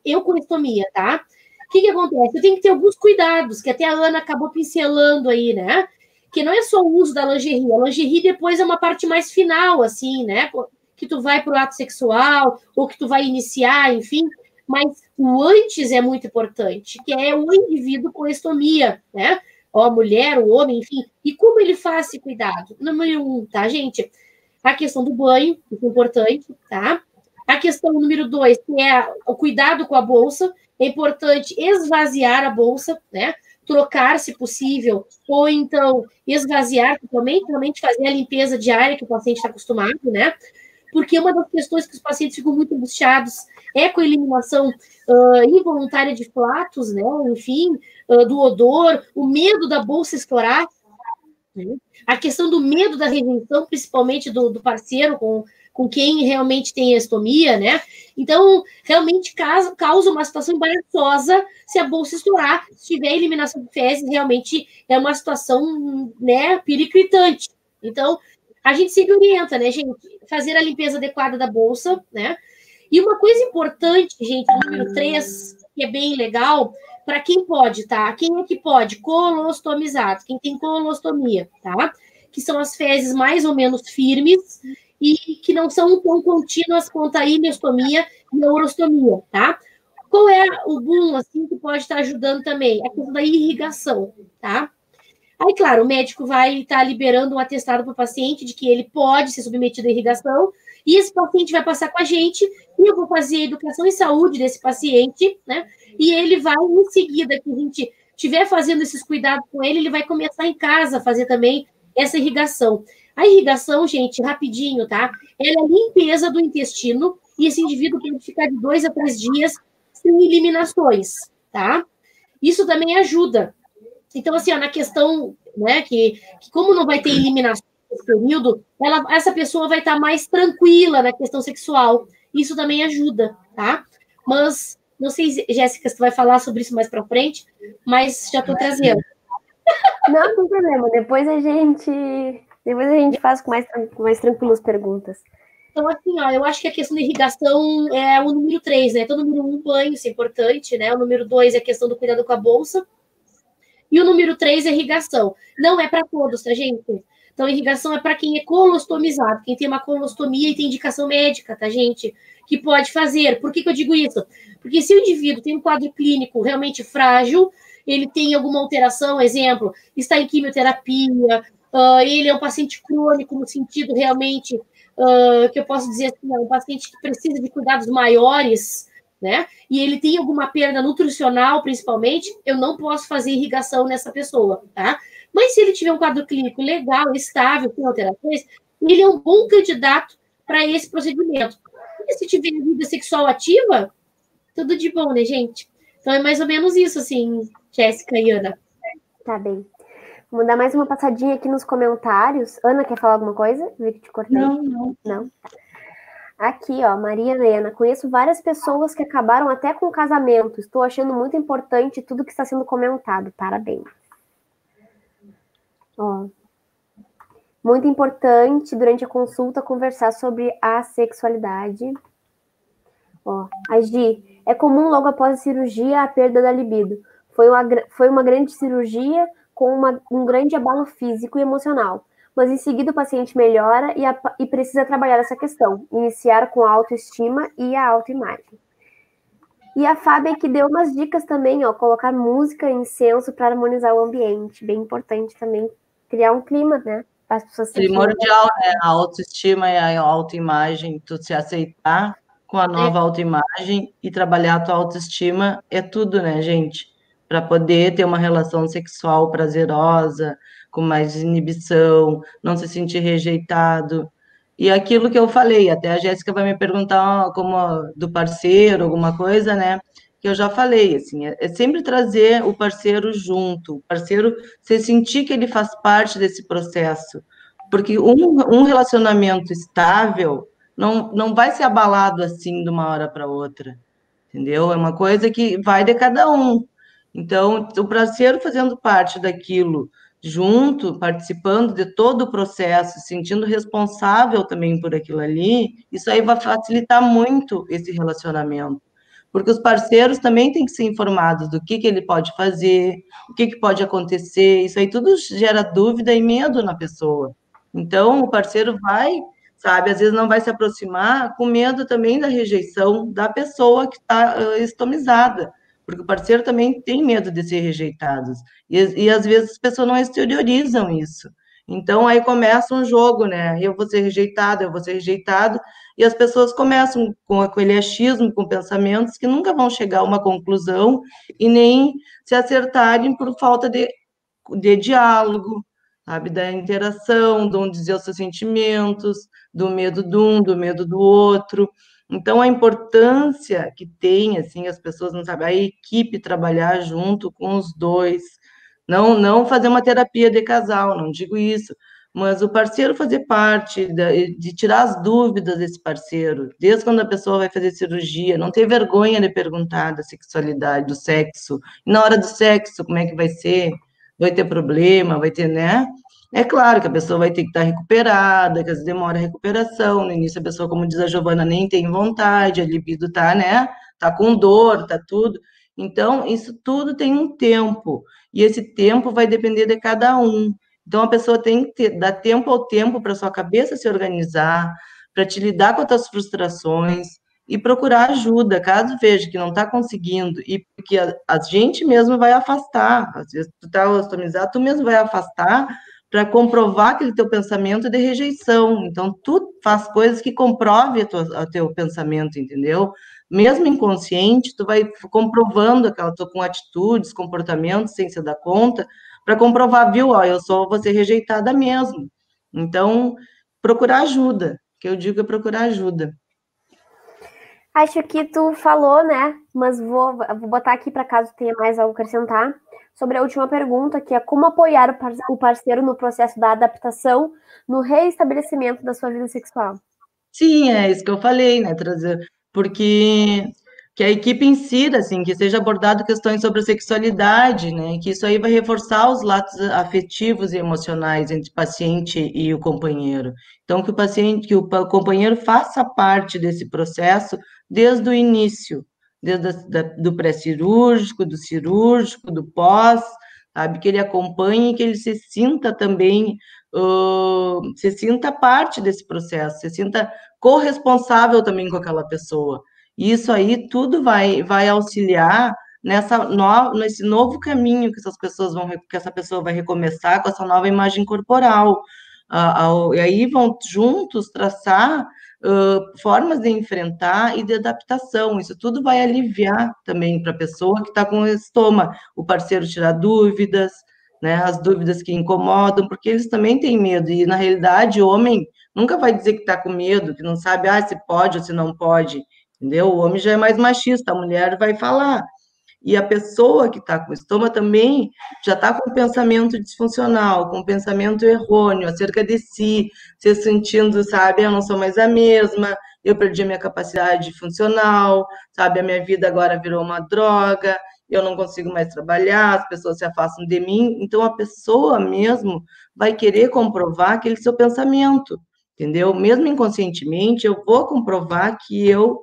Eu com estomia, tá? O que acontece? Eu tenho que ter alguns cuidados, que até a Ana acabou pincelando aí, né? Que não é só o uso da lingerie. A lingerie depois é uma parte mais final, assim, né? Que tu vai para o ato sexual, ou que tu vai iniciar, enfim. Mas o antes é muito importante, que é o indivíduo com estomia, né? Ou a mulher, o homem, enfim. E como ele faz esse cuidado? Número 1, tá, gente? A questão do banho, isso é importante, tá? A questão número 2, que é o cuidado com a bolsa. É importante esvaziar a bolsa, né? Trocar, se possível, ou então esvaziar totalmente, realmente fazer a limpeza diária que o paciente está acostumado, né? Porque uma das questões que os pacientes ficam muito angustiados é com a eliminação involuntária de flatos, né? Enfim, do odor, o medo da bolsa estourar, né? A questão do medo da rejeição, principalmente do parceiro com quem realmente tem estomia, né? Então, realmente causa uma situação embaraçosa se a bolsa estourar, se tiver eliminação de fezes, realmente é uma situação, né, periclitante. Então, a gente sempre orienta, né, gente, fazer a limpeza adequada da bolsa, né? E uma coisa importante, gente, número 3, que é bem legal, para quem pode, tá? Quem é que pode? Colostomizado, quem tem colostomia, tá? Que são as fezes mais ou menos firmes e que não são tão contínuas quanto a ileostomia e a urostomia, tá? Qual é o boom, assim, que pode estar ajudando também? A questão da irrigação, tá? Aí, claro, o médico vai estar liberando um atestado para o paciente de que ele pode ser submetido à irrigação, e esse paciente vai passar com a gente, e eu vou fazer a educação em saúde desse paciente, né? E ele vai, em seguida, que a gente estiver fazendo esses cuidados com ele, ele vai começar em casa a fazer também essa irrigação. A irrigação, gente, rapidinho, tá? Ela é a limpeza do intestino, e esse indivíduo pode ficar de 2 a 3 dias sem eliminações, tá? Isso também ajuda. Então, assim, ó, na questão, né, que como não vai ter eliminação nesse período, essa pessoa vai estar mais tranquila na questão sexual. Isso também ajuda, tá? Mas, não sei, Jéssica, se tu vai falar sobre isso mais para frente, mas já estou trazendo. Não, não tem problema. Depois a gente faz com mais tranquilas perguntas. Então, assim, ó, eu acho que a questão da irrigação é o número 3, né? Então, o número 1, banho, isso é importante, né? O número 2 é a questão do cuidado com a bolsa. E o número 3 é irrigação. Não é para todos, tá, gente? Então, irrigação é para quem é colostomizado, quem tem uma colostomia e tem indicação médica, tá, gente? Que pode fazer. Por que eu digo isso? Porque se o indivíduo tem um quadro clínico realmente frágil, ele tem alguma alteração, exemplo, está em quimioterapia, ele é um paciente crônico no sentido realmente que eu posso dizer assim, um paciente que precisa de cuidados maiores, né? E ele tem alguma perda nutricional, principalmente, eu não posso fazer irrigação nessa pessoa, tá? Mas se ele tiver um quadro clínico legal, estável, com alterações, ele é um bom candidato para esse procedimento. E se tiver vida sexual ativa, tudo de bom, né, gente? Então é mais ou menos isso, assim, Jéssica e Ana. Tá bem. Vamos dar mais uma passadinha aqui nos comentários. Ana, quer falar alguma coisa? Vi que te cortei. Não. Não? Tá. Aqui, ó, Maria Helena. Conheço várias pessoas que acabaram até com o casamento. Estou achando muito importante tudo que está sendo comentado. Parabéns. Ó. Muito importante, durante a consulta, conversar sobre a sexualidade. Ó, a Gi, é comum logo após a cirurgia a perda da libido. Foi uma grande cirurgia com um grande abalo físico e emocional. Mas em seguida o paciente melhora e precisa trabalhar essa questão. Iniciar com a autoestima e a autoimagem. E a Fábia que deu umas dicas também, ó, colocar música e incenso para harmonizar o ambiente. Bem importante também criar um clima, né? Para as pessoas Primordial, né? A autoestima e a autoimagem, tu se aceitar com a nova autoimagem e trabalhar a tua autoestima é tudo, né, gente? Para poder ter uma relação sexual prazerosa, com mais inibição, não se sentir rejeitado. E aquilo que eu falei, até a Jéssica vai me perguntar como do parceiro, alguma coisa, né? Que eu já falei, assim, é sempre trazer o parceiro junto, o parceiro, você sentir que ele faz parte desse processo. Porque um relacionamento estável não vai ser abalado assim de uma hora para outra, entendeu? É uma coisa que vai de cada um. Então, o parceiro fazendo parte daquilo junto, participando de todo o processo, sentindo responsável também por aquilo ali, isso aí vai facilitar muito esse relacionamento. Porque os parceiros também têm que ser informados do que ele pode fazer, o que pode acontecer, isso aí tudo gera dúvida e medo na pessoa. Então, o parceiro vai, sabe, às vezes não vai se aproximar com medo também da rejeição da pessoa que está estomizada, porque o parceiro também tem medo de ser rejeitado, e às vezes as pessoas não exteriorizam isso. Então, aí começa um jogo, né? Eu vou ser rejeitado, e as pessoas começam com aquele achismo, com pensamentos que nunca vão chegar a uma conclusão e nem se acertarem por falta de diálogo, sabe, da interação, de um dizer os seus sentimentos, do medo de um, do medo do outro. Então, a importância que tem, assim, as pessoas não sabem, a equipe trabalhar junto com os dois, não fazer uma terapia de casal, não digo isso, mas o parceiro fazer parte de tirar as dúvidas desse parceiro, desde quando a pessoa vai fazer cirurgia, não ter vergonha de perguntar da sexualidade, do sexo, e na hora do sexo, como é que vai ser? Vai ter problema, vai ter, né? É claro que a pessoa vai ter que estar recuperada, que às vezes demora a recuperação. No início, a pessoa, como diz a Giovana, nem tem vontade, a libido tá, né? Tá com dor, tá tudo. Então, isso tudo tem um tempo, e esse tempo vai depender de cada um. Então, a pessoa tem que dar tempo ao tempo para sua cabeça se organizar, para te lidar com as tuas frustrações e procurar ajuda, caso veja que não está conseguindo, e porque a gente mesmo vai afastar, às vezes tu está ostomizado, tu mesmo vai afastar para comprovar aquele teu pensamento de rejeição. Então, tu faz coisas que comprove o teu pensamento, entendeu? Mesmo inconsciente, tu vai comprovando aquela tua com atitudes, comportamentos, sem se dar conta, para comprovar, viu, ó, eu vou ser rejeitada mesmo. Então, procurar ajuda, que eu digo é procurar ajuda. Acho que tu falou, né? Mas vou botar aqui para caso tenha mais algo a acrescentar. Sobre a última pergunta, que é como apoiar o parceiro no processo da adaptação, no reestabelecimento da sua vida sexual. Sim, é isso que eu falei, né? Trazer, porque que a equipe insira, assim, que seja abordado questões sobre a sexualidade, né? Que isso aí vai reforçar os laços afetivos e emocionais entre o paciente e o companheiro. Então, que o companheiro faça parte desse processo desde o início, do pré-cirúrgico, do cirúrgico, do pós, sabe? Que ele acompanhe e que ele se sinta também, se sinta parte desse processo, se sinta corresponsável também com aquela pessoa. E isso aí tudo vai auxiliar nesse novo caminho que que essa pessoa vai recomeçar com essa nova imagem corporal. E aí vão juntos traçar formas de enfrentar e de adaptação. Isso tudo vai aliviar também para a pessoa que está com o estômago, o parceiro tirar dúvidas, né, as dúvidas que incomodam, porque eles também têm medo, e na realidade o homem nunca vai dizer que está com medo, que não sabe se pode ou se não pode, entendeu? O homem já é mais machista, a mulher vai falar. E a pessoa que está com estômago também já está com um pensamento disfuncional, com um pensamento errôneo acerca de si, se sentindo, sabe, eu não sou mais a mesma, eu perdi a minha capacidade funcional, sabe, a minha vida agora virou uma droga, eu não consigo mais trabalhar, as pessoas se afastam de mim. Então, a pessoa mesmo vai querer comprovar aquele seu pensamento, entendeu? Mesmo inconscientemente, eu vou comprovar que eu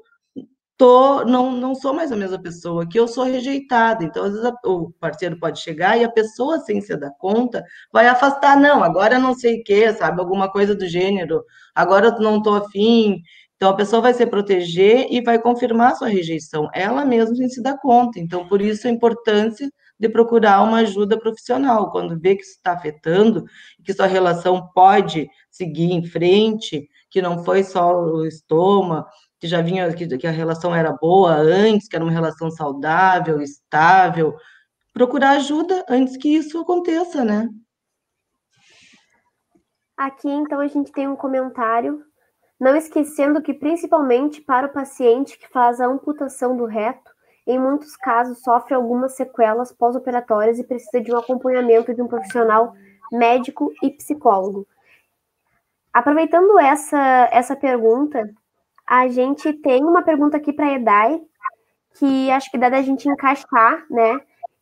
não sou mais a mesma pessoa, que eu sou rejeitada. Então, às vezes, o parceiro pode chegar e a pessoa, sem se dar conta, vai afastar. Não, agora não sei o quê, sabe? Alguma coisa do gênero. Agora eu não estou afim. Então, a pessoa vai se proteger e vai confirmar a sua rejeição. Ela mesma sem se dar conta. Então, por isso a importância de procurar uma ajuda profissional. Quando vê que isso está afetando, que sua relação pode seguir em frente, que não foi só o estômago, que já vinha, que a relação era boa antes, que era uma relação saudável, estável, procurar ajuda antes que isso aconteça, né? Aqui, então, a gente tem um comentário, não esquecendo que, principalmente para o paciente que faz a amputação do reto, em muitos casos sofre algumas sequelas pós-operatórias e precisa de um acompanhamento de um profissional médico e psicólogo. Aproveitando essa pergunta, a gente tem uma pergunta aqui para a Edai, que acho que dá da gente encaixar, né?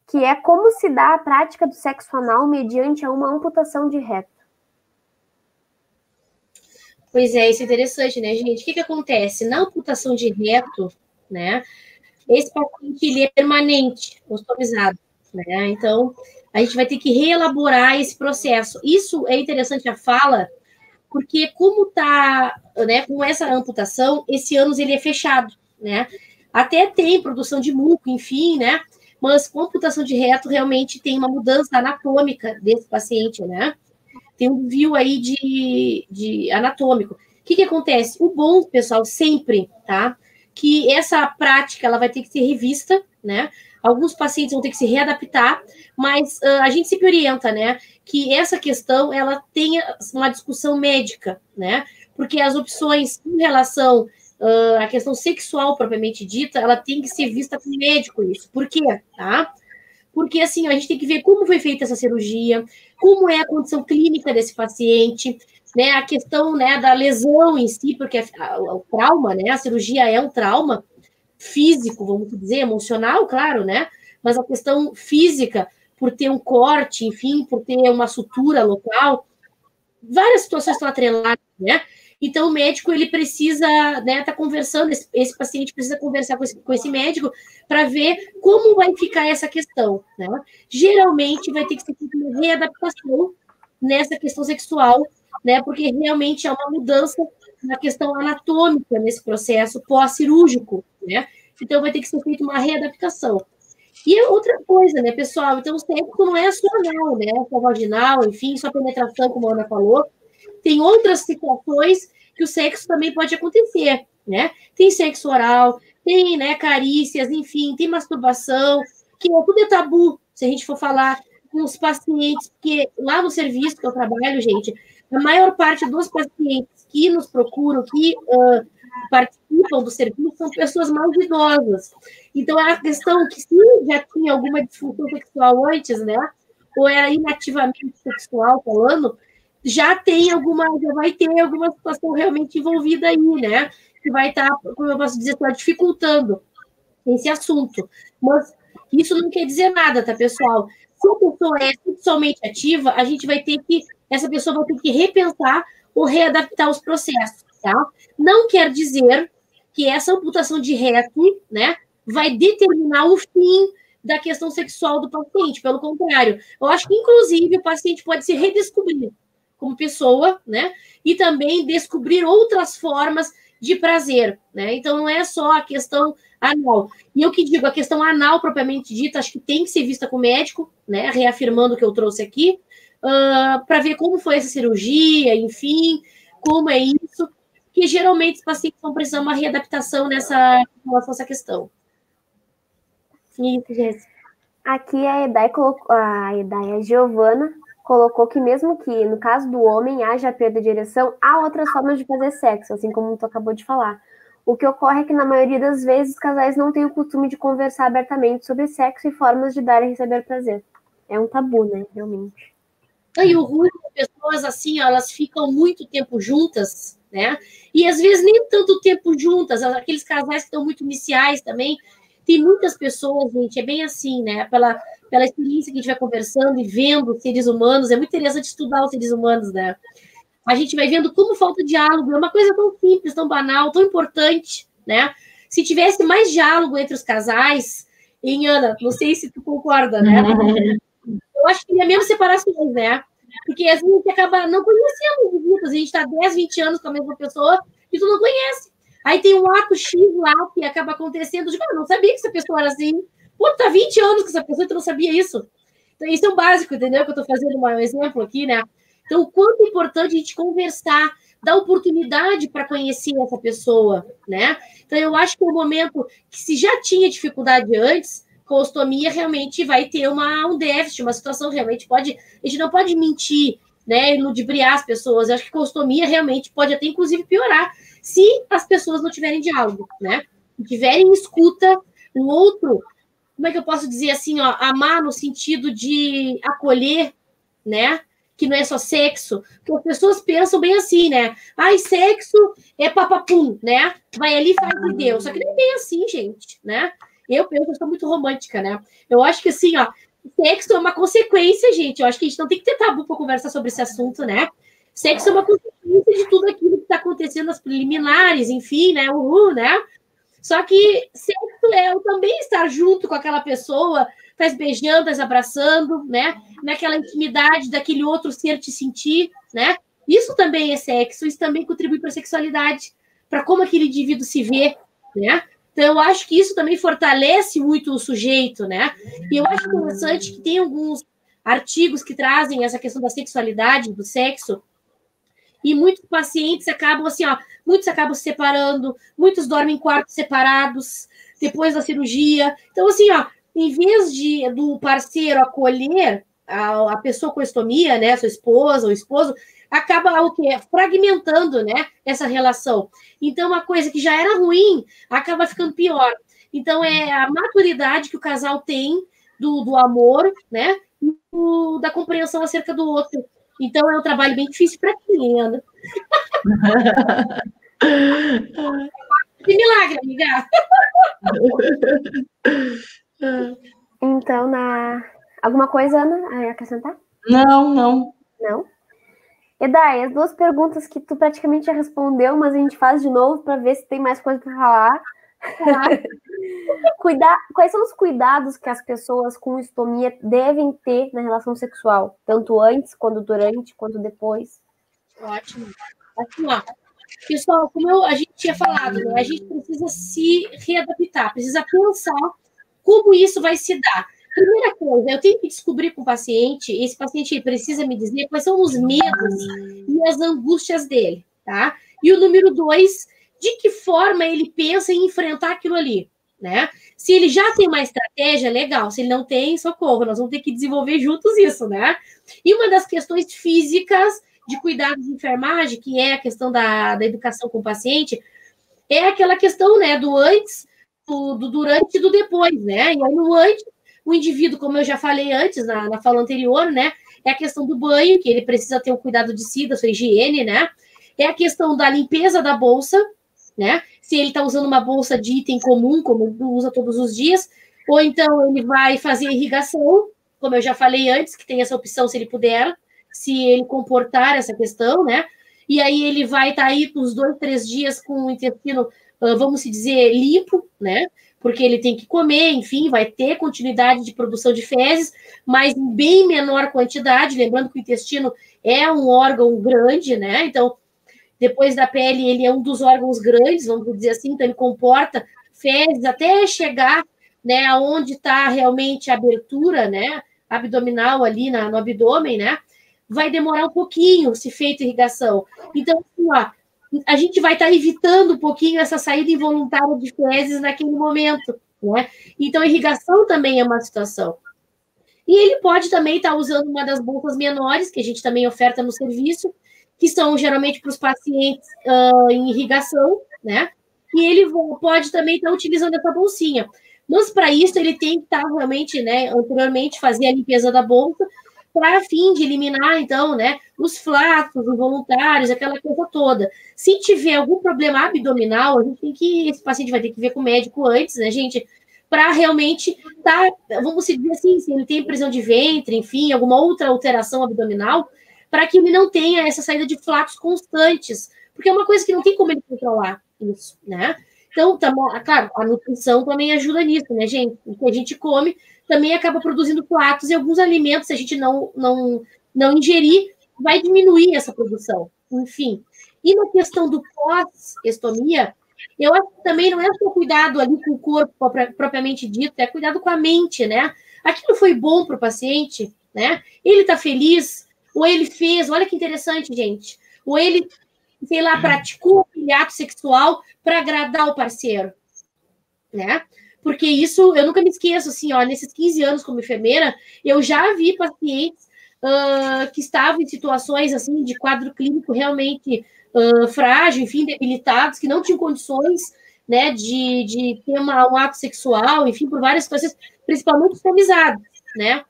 Que é como se dá a prática do sexo anal mediante uma amputação de reto. Pois é, isso é interessante, né, gente? O que acontece? Na amputação de reto, né, esse paciente ele é permanente, ostomizado, né? Então, a gente vai ter que reelaborar esse processo. Isso é interessante a fala, porque como tá, né, com essa amputação, esse ânus ele é fechado, né? Até tem produção de muco, enfim, né? Mas com amputação de reto realmente tem uma mudança anatômica desse paciente, né? Tem um desvio aí de anatômico. O que acontece? O bom, pessoal, sempre, tá? Que essa prática ela vai ter que ser revista, né? Alguns pacientes vão ter que se readaptar, mas a gente sempre orienta, né? Que essa questão, ela tenha uma discussão médica, né? Porque as opções em relação à questão sexual propriamente dita, ela tem que ser vista com o médico isso. Por quê? Tá? Porque, assim, a gente tem que ver como foi feita essa cirurgia, como é a condição clínica desse paciente, né? A questão, né, da lesão em si, porque o trauma, né? A cirurgia é um trauma físico, vamos dizer, emocional, claro, né? Mas a questão física, por ter um corte, enfim, por ter uma sutura local, várias situações estão atreladas, né? Então, o médico, ele precisa, né, tá conversando, esse paciente precisa conversar com esse médico para ver como vai ficar essa questão, né? Geralmente, vai ter que ser feita uma readaptação nessa questão sexual, né? Porque realmente há uma mudança na questão anatômica nesse processo pós-cirúrgico, né? Então, vai ter que ser feita uma readaptação. E outra coisa, né, pessoal? Então, o sexo não é só anal, né? Só vaginal, enfim, só penetração, como a Ana falou. Tem outras situações que o sexo também pode acontecer, né? Tem sexo oral, tem, né, carícias, enfim, tem masturbação, que tudo é tabu, se a gente for falar com os pacientes, porque lá no serviço que eu trabalho, gente, a maior parte dos pacientes que nos procuram, que participam do serviço, são pessoas mais idosas. Então, é a questão que se já tinha alguma disfunção sexual antes, né, ou era inativamente sexual falando, já vai ter alguma situação realmente envolvida aí, né? Que vai estar, como eu posso dizer, dificultando esse assunto. Mas isso não quer dizer nada, tá, pessoal? Se a pessoa é sexualmente ativa, essa pessoa vai ter que repensar ou readaptar os processos, tá? Não quer dizer que essa amputação de reto, né, vai determinar o fim da questão sexual do paciente. Pelo contrário, eu acho que, inclusive, o paciente pode se redescobrir como pessoa, né? E também descobrir outras formas de prazer, né? Então, não é só a questão anal. E eu que digo, a questão anal, propriamente dita, acho que tem que ser vista com o médico, né? Reafirmando o que eu trouxe aqui, para ver como foi essa cirurgia, enfim, como é isso, que geralmente os pacientes vão precisar de uma readaptação em relação a essa questão. Isso, Jéssica. Aqui a Giovana colocou que mesmo que, no caso do homem, haja perda de ereção, há outras formas de fazer sexo, assim como tu acabou de falar. O que ocorre é que, na maioria das vezes, os casais não têm o costume de conversar abertamente sobre sexo e formas de dar e receber prazer. É um tabu, né, realmente. E o ruim das pessoas, assim, elas ficam muito tempo juntas, né? E, às vezes, nem tanto tempo juntas. Aqueles casais que estão muito iniciais também. Tem muitas pessoas, gente, é bem assim, né? Pela experiência que a gente vai conversando e vendo os seres humanos, é muito interessante estudar os seres humanos, né? A gente vai vendo como falta diálogo, é uma coisa tão simples, tão banal, tão importante, né? Se tivesse mais diálogo entre os casais, hein, Ana? Não sei se tu concorda, né? Eu acho que ia menos separações, né? Porque às vezes a gente acaba não conhecendo os visitas, a gente está 10, 20 anos com a mesma pessoa e tu não conhece. Aí tem um ato X lá que acaba acontecendo, tipo, eu não sabia que essa pessoa era assim. Pô, tá 20 anos com essa pessoa e tu não sabia isso. Então, isso é o básico, entendeu? Que eu tô fazendo um exemplo aqui, né? Então, o quanto é importante a gente conversar, dar oportunidade para conhecer essa pessoa, né? Então, eu acho que é um momento que, se já tinha dificuldade antes, com a ostomia realmente vai ter um déficit, uma situação realmente a gente não pode mentir, né, e ludibriar as pessoas. Eu acho que com a ostomia realmente pode até, inclusive, piorar, se as pessoas não tiverem diálogo, né? Não tiverem escuta, um outro, como é que eu posso dizer assim, ó, amar no sentido de acolher, né? Que não é só sexo, porque as pessoas pensam bem assim, né? Ai, sexo é papapum, né? Vai ali e faz de Deus. Só que nem bem assim, gente, né? Eu penso que eu sou muito romântica, né? Eu acho que assim, ó, sexo é uma consequência, gente. Eu acho que a gente não tem que ter tabu para conversar sobre esse assunto, né? Sexo é uma consequência de tudo aquilo que está acontecendo nas preliminares, enfim, né? Né? Só que sexo é eu também estar junto com aquela pessoa, tá beijando, tá abraçando, né? Naquela intimidade daquele outro ser te sentir, né? Isso também é sexo, isso também contribui para a sexualidade, para como aquele indivíduo se vê, né? Então, eu acho que isso também fortalece muito o sujeito, né? E eu acho interessante que tem alguns artigos que trazem essa questão da sexualidade, do sexo, e muitos pacientes acabam assim, ó, muitos acabam se separando, muitos dormem em quartos separados depois da cirurgia. Então, assim, ó, em vez do parceiro acolher a pessoa com estomia, né, sua esposa ou esposo, acaba o quê? Fragmentando, né, essa relação. Então, uma coisa que já era ruim acaba ficando pior. Então, é a maturidade que o casal tem do amor, né, e da compreensão acerca do outro. Então, é um trabalho bem difícil para quem, Ana. Que milagre, amiga! Então, alguma coisa, Ana, a acrescentar? Não. Não? Edai, as duas perguntas que tu praticamente já respondeu, mas a gente faz de novo para ver se tem mais coisa para falar. Quais são os cuidados que as pessoas com estomia devem ter na relação sexual? Tanto antes, quanto durante, quanto depois? Ótimo. Assim, ó, pessoal, como a gente tinha falado, né, a gente precisa se readaptar, precisa pensar como isso vai se dar. Primeira coisa, eu tenho que descobrir com o paciente, esse paciente precisa me dizer quais são os medos e as angústias dele, tá? E o número 2, de que forma ele pensa em enfrentar aquilo ali, né? Se ele já tem uma estratégia, legal. Se ele não tem, socorro, nós vamos ter que desenvolver juntos isso, né? E uma das questões físicas de cuidados de enfermagem, que é a questão da educação com o paciente, é aquela questão, né, do antes, do durante e do depois, né? E aí no antes, o indivíduo, como eu já falei antes, na fala anterior, né, é a questão do banho, que ele precisa ter um cuidado de si, da sua higiene, né? É a questão da limpeza da bolsa, né? Se ele está usando uma bolsa de item comum, como ele usa todos os dias, ou então ele vai fazer irrigação, como eu já falei antes, que tem essa opção se ele puder, se ele comportar essa questão, né? E aí ele vai estar aí uns 2, 3 dias com o intestino, vamos dizer, limpo, né? Porque ele tem que comer, enfim, vai ter continuidade de produção de fezes, mas em bem menor quantidade, lembrando que o intestino é um órgão grande, né? Então, Depois da pele, ele é um dos órgãos grandes, vamos dizer assim, então ele comporta fezes até chegar, né, aonde está realmente a abertura, né, abdominal ali no abdômen, né, vai demorar um pouquinho se feita irrigação. Então, assim, ó, a gente vai estar evitando um pouquinho essa saída involuntária de fezes naquele momento, né? Então, a irrigação também é uma situação. E ele pode também estar usando uma das bolsas menores, que a gente também oferta no serviço, que são geralmente para os pacientes em irrigação, né? E ele pode também estar utilizando essa bolsinha. Mas, para isso, ele tem que estar realmente, né, anteriormente, fazer a limpeza da bolsa, para fim de eliminar, então, né, os flatos involuntários, aquela coisa toda. Se tiver algum problema abdominal, esse paciente vai ter que ver com o médico antes, né, gente, para realmente vamos dizer assim, se ele tem prisão de ventre, enfim, alguma outra alteração abdominal, para que ele não tenha essa saída de flatos constantes, porque é uma coisa que não tem como ele controlar isso, né? Então, claro, a nutrição também ajuda nisso, né, gente? O que a gente come também acaba produzindo flatos e alguns alimentos, se a gente não ingerir, vai diminuir essa produção, enfim. E na questão do pós-estomia, eu acho que também não é só cuidado ali com o corpo propriamente dito, é cuidado com a mente, né? Aquilo foi bom para o paciente, né? Ele está feliz, ou ele fez, olha que interessante, gente, ou ele, sei lá, praticou aquele ato sexual para agradar o parceiro, né? Porque isso, eu nunca me esqueço, assim, ó, nesses 15 anos como enfermeira, eu já vi pacientes que estavam em situações, assim, de quadro clínico realmente frágil, enfim, debilitados, que não tinham condições, né, de ter um ato sexual, enfim, por várias situações, principalmente escravizados, né?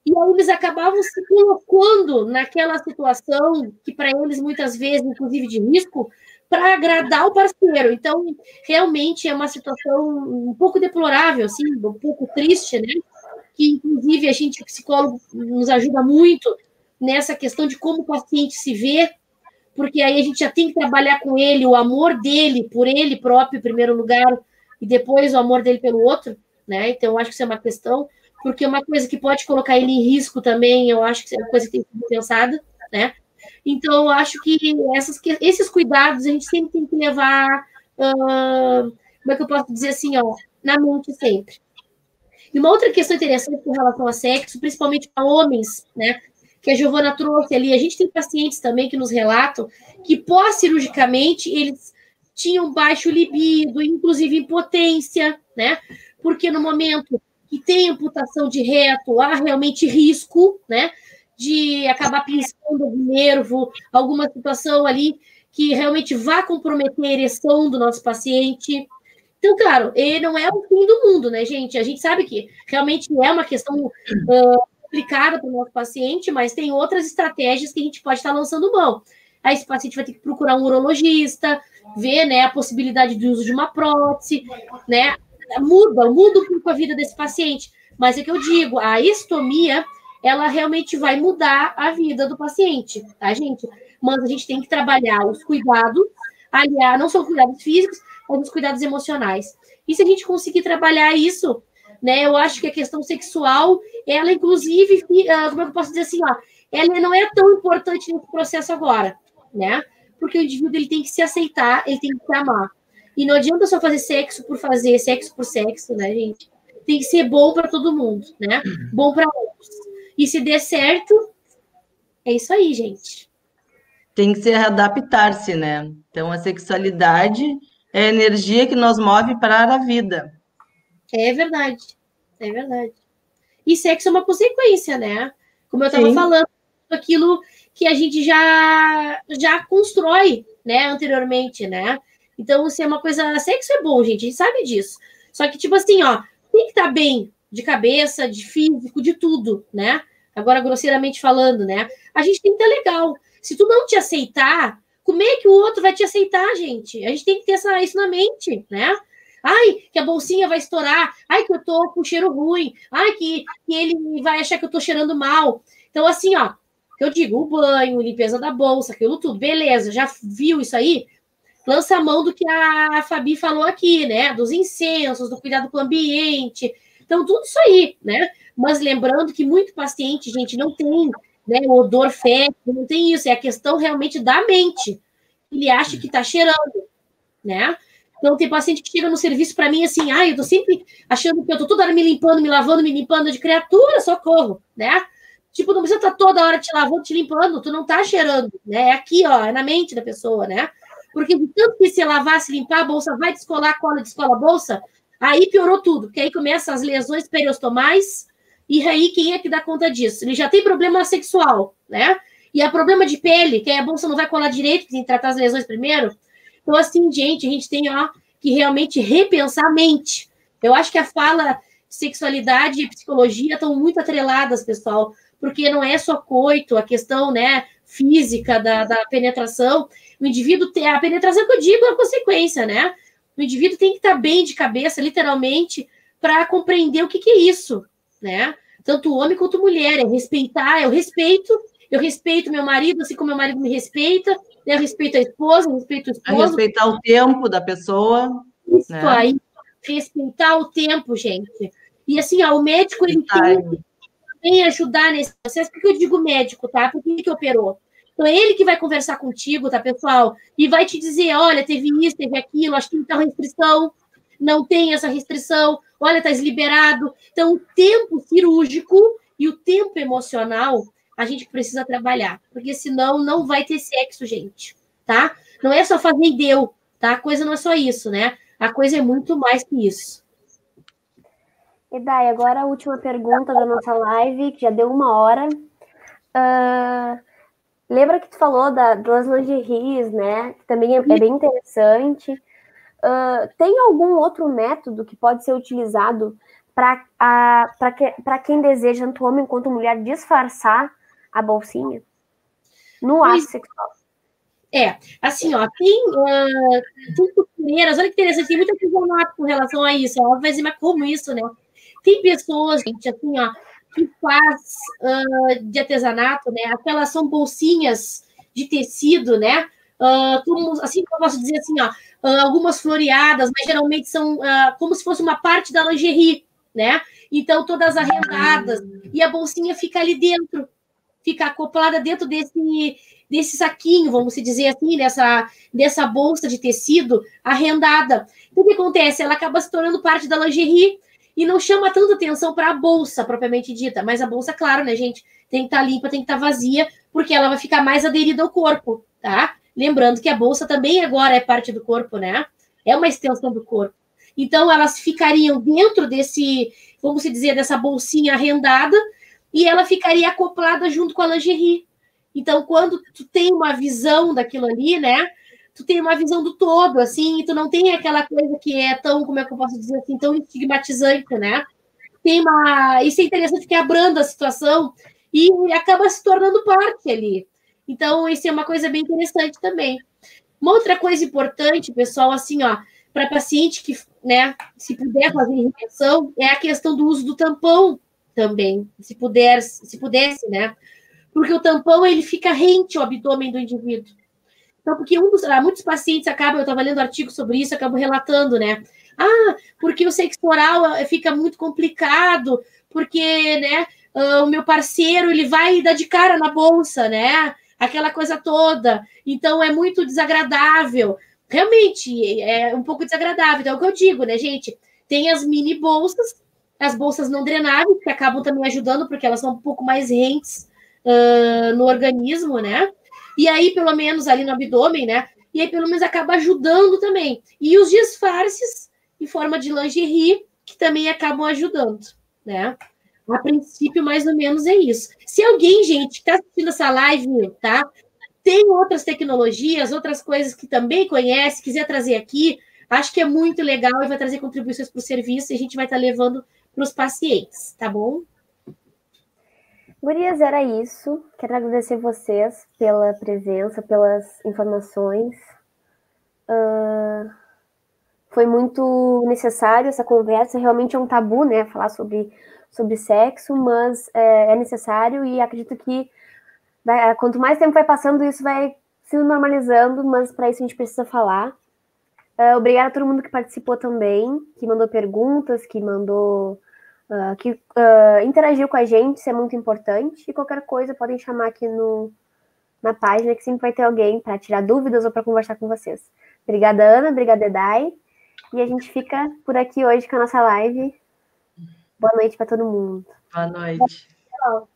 E aí eles acabavam se colocando naquela situação que para eles, muitas vezes, inclusive de risco, para agradar o parceiro. Então, realmente é uma situação um pouco deplorável, assim, um pouco triste, né? Que, inclusive, a gente, o psicólogo, nos ajuda muito nessa questão de como o paciente se vê, porque aí a gente já tem que trabalhar com ele, o amor dele por ele próprio, em primeiro lugar, e depois o amor dele pelo outro, né? Então, eu acho que isso é uma questão, porque uma coisa que pode colocar ele em risco também, eu acho que é uma coisa que tem que ser pensada, né? Então, eu acho que esses cuidados a gente sempre tem que levar, como é que eu posso dizer assim, ó, na mente sempre. E uma outra questão interessante com relação a sexo, principalmente para homens, né? Que a Giovana trouxe ali, a gente tem pacientes também que nos relatam que pós-cirurgicamente eles tinham baixo libido, inclusive impotência, né? Porque no momento que tem amputação de reto, há realmente risco, né? De acabar piscando o nervo, alguma situação ali que realmente vá comprometer a ereção do nosso paciente. Então, claro, ele não é o fim do mundo, né, gente? A gente sabe que realmente é uma questão complicada para o nosso paciente, mas tem outras estratégias que a gente pode estar lançando mão. Aí esse paciente vai ter que procurar um urologista, ver, né, a possibilidade do uso de uma prótese, né? Muda um pouco a vida desse paciente. Mas é que eu digo, a estomia, ela realmente vai mudar a vida do paciente, tá, gente? Mas a gente tem que trabalhar os cuidados, aliás, não são cuidados físicos, mas os cuidados emocionais. E se a gente conseguir trabalhar isso, né, eu acho que a questão sexual, ela, inclusive, como eu posso dizer assim, ó, ela não é tão importante nesse processo agora, né? Porque o indivíduo ele tem que se aceitar, ele tem que se amar. E não adianta só fazer sexo por fazer, sexo por sexo, né, gente? Tem que ser bom para todo mundo, né? Bom para outros. E se der certo, é isso aí, gente. Tem que se adaptar-se, né? Então, a sexualidade é a energia que nos move para a vida. É verdade. É verdade. E sexo é uma consequência, né? Como eu estava falando, aquilo que a gente já constrói, né, anteriormente, né? Então, se é uma coisa... Sexo é bom, gente, a gente sabe disso. Só que, tipo assim, ó, tem que estar bem de cabeça, de físico, de tudo, né? Agora, grosseiramente falando, né? A gente tem que estar legal. Se tu não te aceitar, como é que o outro vai te aceitar, gente? A gente tem que ter isso na mente, né? Ai, que a bolsinha vai estourar. Ai, que eu tô com cheiro ruim. Ai, que ele vai achar que eu tô cheirando mal. Então, assim, ó, eu digo, o banho, limpeza da bolsa, aquilo tudo, beleza, já viu isso aí? Lança a mão do que a Fabi falou aqui, né? Dos incensos, do cuidado com o ambiente. Então, tudo isso aí, né? Mas lembrando que muito paciente, gente, não tem, né, odor fétido, não tem isso. É a questão realmente da mente. ele acha que tá cheirando, né? Então, tem paciente que chega no serviço para mim assim, eu tô sempre achando que eu tô toda hora me limpando, me lavando, me limpando, de criatura, socorro, né? Tipo, não precisa estar toda hora te lavando, te limpando, tu não tá cheirando, né? É aqui, ó, é na mente da pessoa, né? Porque de tanto que se lavar, se limpar, a bolsa vai descolar, cola, descola a bolsa, aí piorou tudo, porque aí começam as lesões periostomais, e aí quem é que dá conta disso? Ele já tem problema sexual, né? E há problema de pele, que aí a bolsa não vai colar direito, tem que tratar as lesões primeiro. Então, assim, gente, a gente tem que realmente repensar a mente. Eu acho que a fala sexualidade e psicologia estão muito atreladas, pessoal, porque não é só coito, a questão, né, física da penetração. O indivíduo tem a penetração que eu digo é a consequência, né? O indivíduo tem que estar bem de cabeça, literalmente, para compreender o que é isso, né? Tanto homem quanto mulher, é respeitar, eu respeito meu marido, assim como meu marido me respeita, eu respeito a esposa, eu respeito o A esposo. respeitar o tempo da pessoa. Isso né? aí, respeitar o tempo, gente. E assim, o médico, ele tem ajudar nesse processo. Por que eu digo médico, tá? Por que operou? Então, é ele que vai conversar contigo, tá, pessoal? E vai te dizer, olha, teve isso, teve aquilo, acho que tem tal restrição, não tem essa restrição, olha, tá liberado. Então, o tempo cirúrgico e o tempo emocional, a gente precisa trabalhar, porque senão não vai ter sexo, gente, tá? Não é só fazer e deu, tá? A coisa não é só isso, né? A coisa é muito mais que isso. E daí, agora a última pergunta da nossa live, que já deu 1 hora. Lembra que tu falou das lingeries, né? Que também é bem interessante. Tem algum outro método que pode ser utilizado para quem deseja, tanto homem quanto mulher, disfarçar a bolsinha no ato sexual? Assim, tem costureiras, olha que interessante, tem muita artesanato com relação a isso, ela vai dizer, mas como isso, né? Tem pessoas, gente, assim, que faz de artesanato, né? Aquelas são bolsinhas de tecido, né? Assim que eu posso dizer assim, algumas floreadas, mas geralmente são como se fosse uma parte da lingerie, né? Então, todas arrendadas, e a bolsinha fica ali dentro, fica acoplada dentro desse saquinho, vamos dizer assim, dessa bolsa de tecido arrendada. Então, o que acontece? Ela acaba se tornando parte da lingerie e não chama tanta atenção para a bolsa, propriamente dita. Mas a bolsa, claro, né, gente? Tem que estar limpa, tem que estar vazia, porque ela vai ficar mais aderida ao corpo, tá? Lembrando que a bolsa também agora é parte do corpo, né? É uma extensão do corpo. Então, elas ficariam dentro vamos dizer, dessa bolsinha arrendada, e ela ficaria acoplada junto com a lingerie. Então, quando tu tem uma visão daquilo ali, né? Tu tem uma visão do todo, assim, e tu não tem aquela coisa que é tão, como é que eu posso dizer assim, tão estigmatizante, né? Isso é interessante que abranda a situação e acaba se tornando parte ali. Então, isso é uma coisa bem interessante também. Uma outra coisa importante, pessoal, assim, para paciente que, né, se puder fazer retenção, é a questão do uso do tampão também, se pudesse, né? Porque o tampão, ele fica rente ao abdômen do indivíduo. Então, porque muitos pacientes acabam, eu estava lendo artigos sobre isso, acabam relatando, né? Porque o sexo oral fica muito complicado, porque, né, o meu parceiro, ele vai dar de cara na bolsa, né? Aquela coisa toda. Então, é muito desagradável. Realmente, é um pouco desagradável. Então, é o que eu digo, né, gente? Tem as mini bolsas, as bolsas não drenáveis, que acabam também ajudando, porque elas são um pouco mais rentes no organismo, né? E aí, pelo menos ali no abdômen, né? E aí, pelo menos, acaba ajudando também. E os disfarces em forma de lingerie, que também acabam ajudando, né? A princípio, mais ou menos, é isso. Se alguém, gente, que está assistindo essa live, tá? Tem outras tecnologias, outras coisas que também conhece, quiser trazer aqui, acho que é muito legal e vai trazer contribuições para o serviço e a gente vai estar levando para os pacientes, tá bom? Gurias, era isso. Quero agradecer vocês pela presença, pelas informações. Foi muito necessário essa conversa. Realmente é um tabu, né? Falar sobre sexo, mas é necessário e acredito que quanto mais tempo vai passando, isso vai se normalizando, mas para isso a gente precisa falar. Obrigada a todo mundo que participou também, que mandou perguntas, que interagiu com a gente, isso é muito importante. E qualquer coisa, podem chamar aqui no na página, que sempre vai ter alguém para tirar dúvidas ou para conversar com vocês. Obrigada, Ana. Obrigada, Edai. E a gente fica por aqui hoje com a nossa live. Boa noite para todo mundo. Boa noite. Tchau.